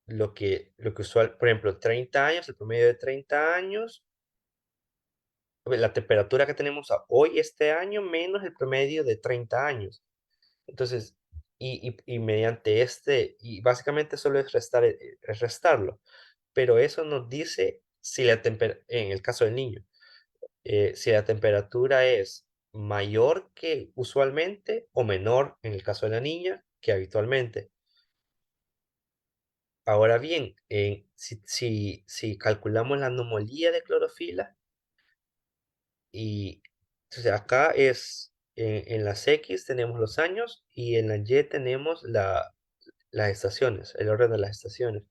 lo que usual, por ejemplo, 30 años, el promedio de 30 años, la temperatura que tenemos hoy, este año, menos el promedio de 30 años. Entonces, y mediante y básicamente solo es restarlo, pero eso nos dice si en el caso del niño, si la temperatura es mayor que usualmente o menor en el caso de la niña que habitualmente. Ahora bien, si calculamos la anomalía de clorofila, y entonces acá en las X tenemos los años y en la Y tenemos las estaciones, el orden de las estaciones.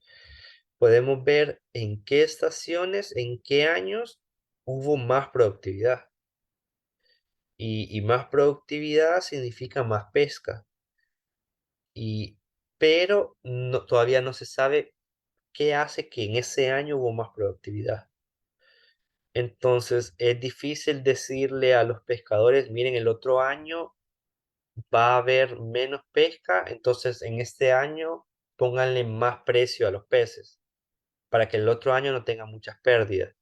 Podemos ver en qué estaciones, en qué años hubo más productividad. Y más productividad significa más pesca. Pero todavía no se sabe qué hace que en ese año hubo más productividad. Entonces es difícil decirle a los pescadores, miren, el otro año va a haber menos pesca, entonces en este año pónganle más precio a los peces para que el otro año no tenga muchas pérdidas.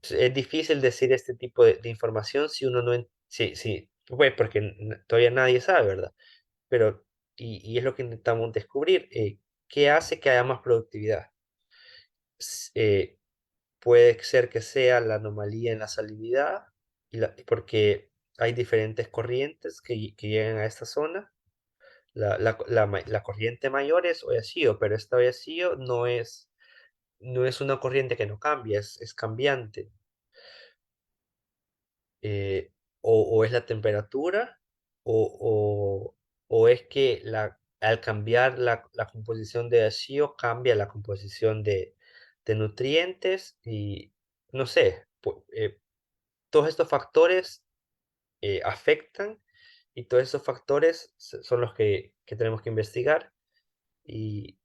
Es difícil decir este tipo de información si uno no... Sí, sí, pues porque todavía nadie sabe, ¿verdad? Pero, y es lo que intentamos descubrir, ¿qué hace que haya más productividad? S- eh, Puede ser que sea la anomalía en la salinidad, porque hay diferentes corrientes que llegan a esta zona. La corriente mayor es Oyashio, pero esta Oyashio no es una corriente que no cambia, es cambiante. Eh, o es la temperatura, o es que al cambiar la composición de Oyashio, cambia la composición de nutrientes y no sé, todos estos factores afectan y todos esos factores son los que tenemos que investigar. Y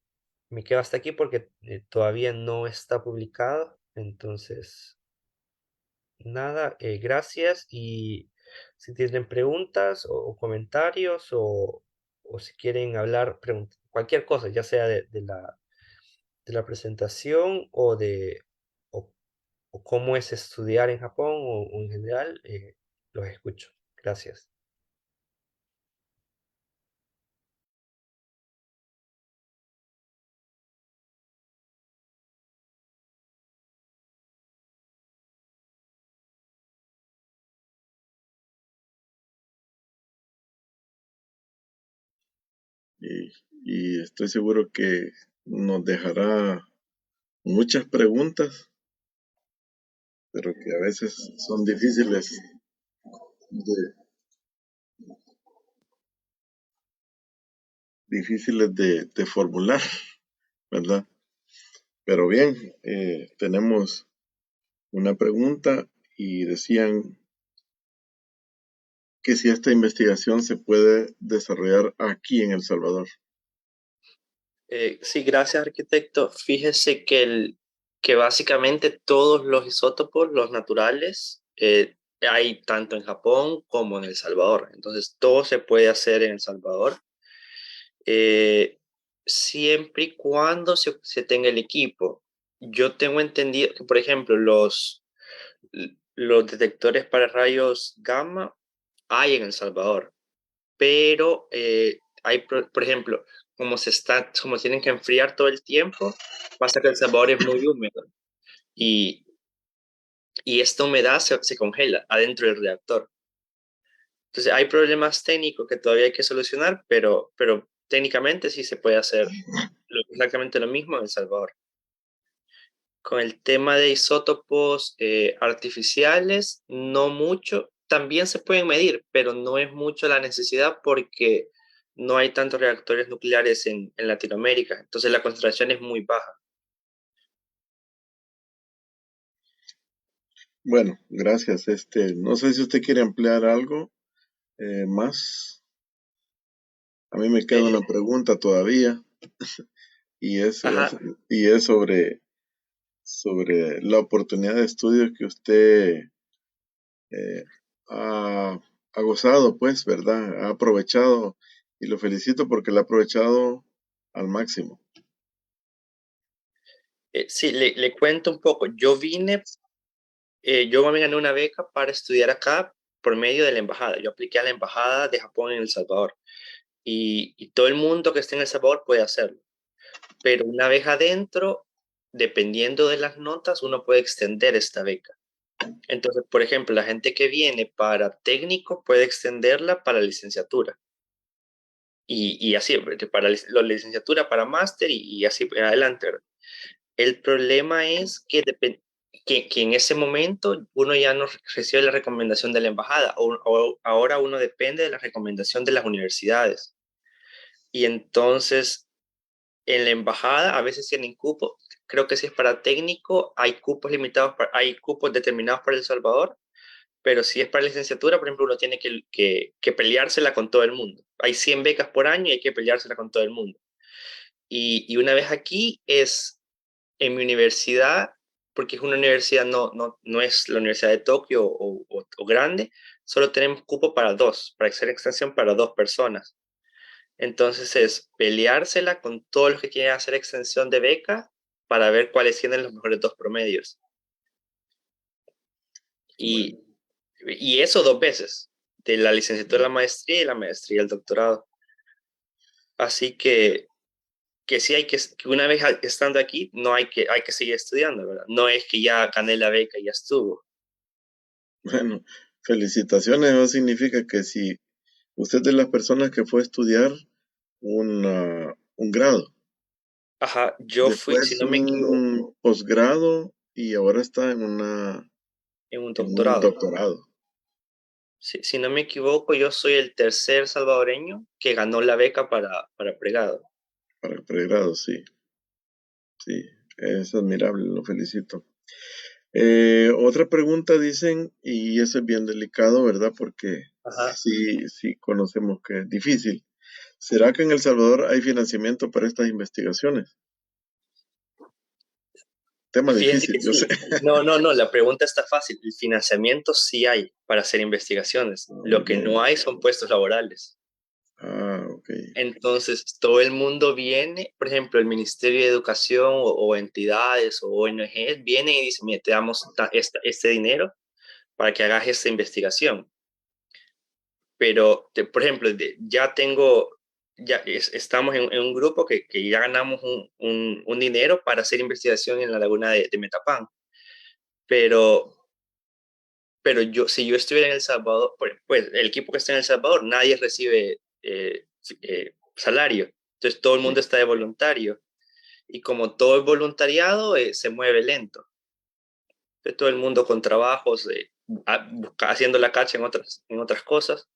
me quedo hasta aquí porque todavía no está publicado. Entonces, nada, gracias. Y Si tienen preguntas o comentarios o si quieren hablar, cualquier cosa, ya sea de la presentación o, o cómo es estudiar en Japón o en general, los escucho. Gracias. y, y estoy seguro que nos dejará muchas preguntas, pero que a veces son de, difíciles de formular, ¿verdad? Pero bien, tenemos una pregunta y decían que si esta investigación se puede desarrollar aquí en El Salvador. Sí, gracias, arquitecto. Fíjese que básicamente todos los isótopos, los naturales, hay tanto en Japón como en El Salvador. Entonces, todo se puede hacer en El Salvador, eh, siempre y cuando se tenga el equipo. Yo tengo entendido que, por ejemplo, los detectores para rayos gamma hay en El Salvador, pero hay, por ejemplo, como tienen que enfriar todo el tiempo, pasa que El Salvador es muy húmedo y, y esta humedad se congela adentro del reactor. Entonces hay problemas técnicos que todavía hay que solucionar, pero técnicamente sí se puede hacer exactamente lo mismo en El Salvador. Con el tema de isótopos artificiales, no mucho. También se pueden medir, pero no es mucho la necesidad porque no hay tantos reactores nucleares en Latinoamérica. Entonces la concentración es muy baja. Bueno, gracias. No sé si usted quiere ampliar algo más. A mí me queda una Eh, pregunta todavía y ajá, y es sobre la oportunidad de estudio que usted eh, ha, ha gozado, pues, ¿verdad? Ha aprovechado y lo felicito porque lo ha aprovechado al máximo. sí, le cuento un poco. Yo me gané una beca para estudiar acá por medio de la embajada. Yo apliqué a la embajada de Japón en El Salvador y todo el mundo que esté en El Salvador puede hacerlo. Pero una vez adentro, dependiendo de las notas, uno puede extender esta beca. Entonces, por ejemplo, la gente que viene para técnico puede extenderla para licenciatura. Y así, para la licenciatura, para máster y así adelante, ¿verdad? El problema es que en ese momento uno ya no recibe la recomendación de la embajada, o ahora uno depende de la recomendación de las universidades. Y entonces en la embajada a veces tienen cupos, creo que si es para técnico hay cupos limitados, hay cupos determinados para El Salvador, pero si es para licenciatura, por ejemplo, uno tiene que peleársela con todo el mundo. Hay 100 becas por año y hay que peleársela con todo el mundo. Y una vez aquí es en mi universidad, porque es una universidad, no es la Universidad de Tokio o grande, solo tenemos cupo para dos, para hacer extensión para dos personas. Entonces es peleársela con todos los que quieren hacer extensión de beca para ver cuáles tienen los mejores dos promedios. Bueno, Y, y eso dos veces, de la licenciatura a la maestría y la maestría al doctorado. Así que sí que una vez estando aquí, no hay que seguir estudiando, ¿verdad? No es que ya gané la beca y ya estuvo. bueno, felicitaciones. Eso significa que si usted es de las personas que fue a estudiar un grado, Ajá, yo fui, si después no me equivoco, un posgrado y ahora está en un en un doctorado. doctorado Si no me equivoco, yo soy el tercer salvadoreño que ganó la beca para pregrado. para el pregrado, sí, sí, es admirable, lo felicito. Otra pregunta dicen, y eso es bien delicado, ¿verdad? Porque Ajá. sí conocemos que es difícil. ¿Será que en El Salvador hay financiamiento para estas investigaciones? Tema Fíjense difícil, que yo sé. sí. No, la pregunta está fácil. El financiamiento sí hay para hacer investigaciones. Muy Lo que no bien. hay son puestos laborales. Ok. Entonces, todo el mundo viene, por ejemplo, el Ministerio de Educación o entidades o ONGs vienen y dicen, mira, te damos este dinero para que hagas esta investigación. Pero, por ejemplo, estamos en un grupo que ya ganamos un dinero para hacer investigación en la laguna de Metapán. Pero si yo estuviera en El Salvador, pues el equipo que está en El Salvador, nadie recibe salario. Entonces todo el mundo está de voluntario. Y como todo el voluntariado se mueve lento. Entonces todo el mundo con trabajos, haciendo la cacha en otras cosas.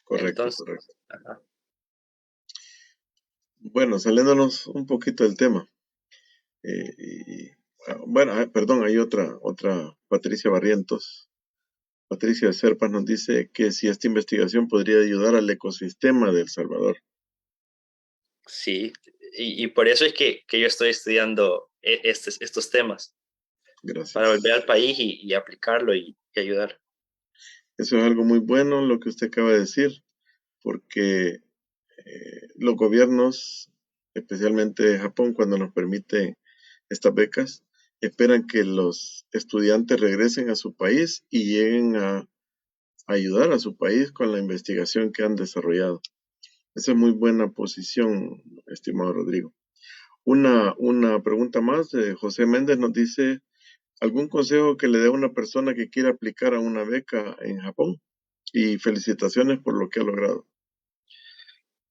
Correcto, Entonces, correcto. ajá. Bueno, saliéndonos un poquito del tema. Bueno, perdón, hay otra, Patricia Barrientos. Patricia Serpas nos dice que si esta investigación podría ayudar al ecosistema de El Salvador. Sí, y por eso es que yo estoy estudiando estos temas, para volver al Gracias. país y aplicarlo y ayudar. Eso es algo muy bueno lo que usted acaba de decir, porque los gobiernos, especialmente Japón, cuando nos permite estas becas, esperan que los estudiantes regresen a su país y lleguen a ayudar a su país con la investigación que han desarrollado. Esa es muy buena posición, estimado Rodrigo. Una pregunta más de José Méndez nos dice, ¿algún consejo que le dé a una persona que quiera aplicar a una beca en Japón? Y felicitaciones por lo que ha logrado.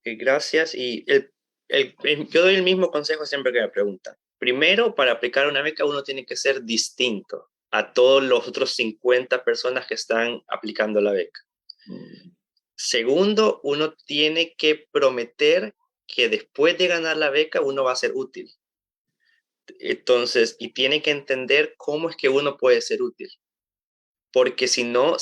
Gracias. Y yo doy el mismo consejo siempre que me preguntan. Primero, para aplicar una beca uno tiene que ser distinto a todos los otros 50 personas que están aplicando la beca. Mm, Segundo, uno tiene que prometer que después de ganar la beca uno va a ser útil. Entonces, y tiene que entender cómo es que uno puede ser útil. Porque si no,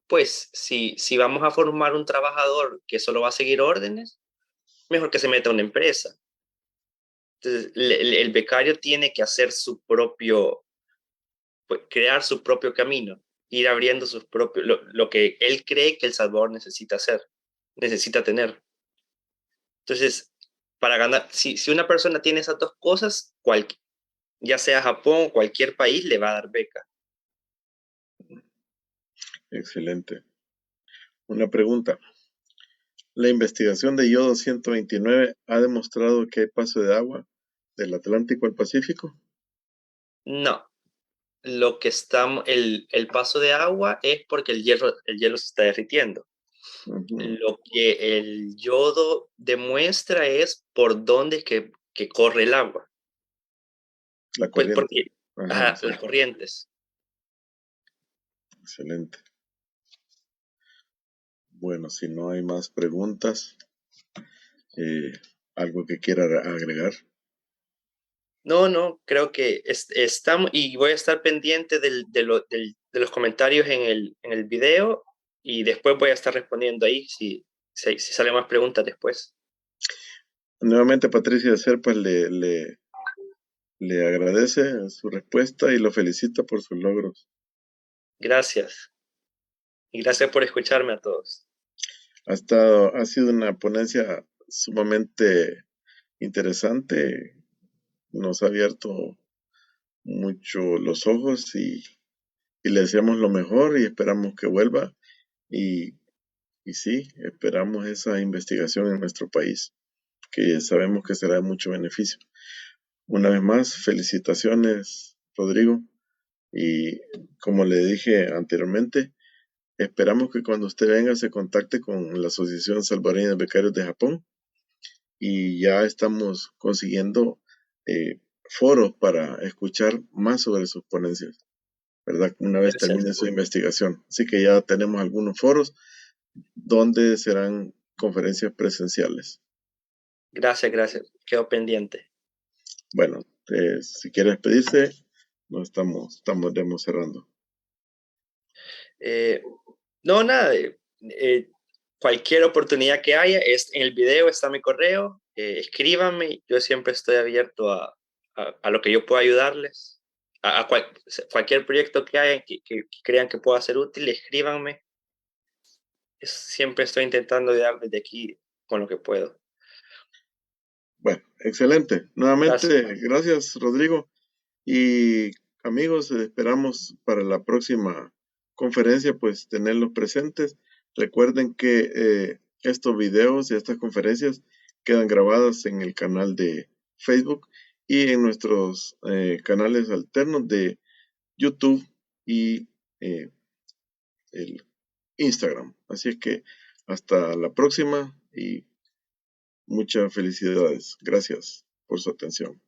pues, si vamos a formar un trabajador que solo va a seguir órdenes, mejor que se meta a una empresa. Entonces, el becario tiene que hacer pues, crear su propio camino, ir abriendo lo que él cree que El Salvador necesita hacer, necesita tener. Entonces, para ganar, si una persona tiene esas dos cosas, ya sea Japón o cualquier país, le va a dar beca. excelente. Una pregunta. La investigación de yodo 129 ha demostrado que hay paso de agua del Atlántico al Pacífico. No, el paso de agua es porque el hielo se está derritiendo. Ujú. Lo que el yodo demuestra es por dónde es que corre el agua. La Pues corriente. porque, Ajá, sí. las corrientes. Excelente. Bueno, si no hay más preguntas, algo que quiera agregar. No, creo que estamos, y voy a estar pendiente de los comentarios en el video y después voy a estar respondiendo ahí si salen más preguntas después. Nuevamente Patricia Serpas le agradece su respuesta y lo felicita por sus logros. Gracias. Y gracias por escucharme a todos. Ha sido una ponencia sumamente interesante, nos ha abierto mucho los ojos y le deseamos lo mejor y esperamos que vuelva y, y sí, esperamos esa investigación en nuestro país, que sabemos que será de mucho beneficio. Una vez más, felicitaciones, Rodrigo, y como le dije anteriormente, esperamos que cuando usted venga se contacte con la Asociación Salvadoreña de Becarios de Japón y ya estamos consiguiendo foros para escuchar más sobre sus ponencias, ¿verdad? Una vez Gracias. termine su investigación. Así que ya tenemos algunos foros donde serán conferencias presenciales. Gracias. Quedo pendiente. Bueno, si quiere despedirse, nos estamos cerrando. No, nada. Cualquier oportunidad que haya, en el video está mi correo. Escríbanme. Yo siempre estoy abierto a lo que yo pueda ayudarles. Cualquier proyecto que hagan que crean que pueda ser útil, escríbanme. Siempre estoy intentando ayudar desde aquí con lo que puedo. Bueno, excelente. Nuevamente, Gracias. gracias, Rodrigo. Y amigos, esperamos para la próxima conferencia, pues tenerlos presentes. Recuerden que estos videos y estas conferencias quedan grabadas en el canal de Facebook y en nuestros canales alternos de YouTube y el Instagram. Así es que hasta la próxima y muchas felicidades. Gracias por su atención.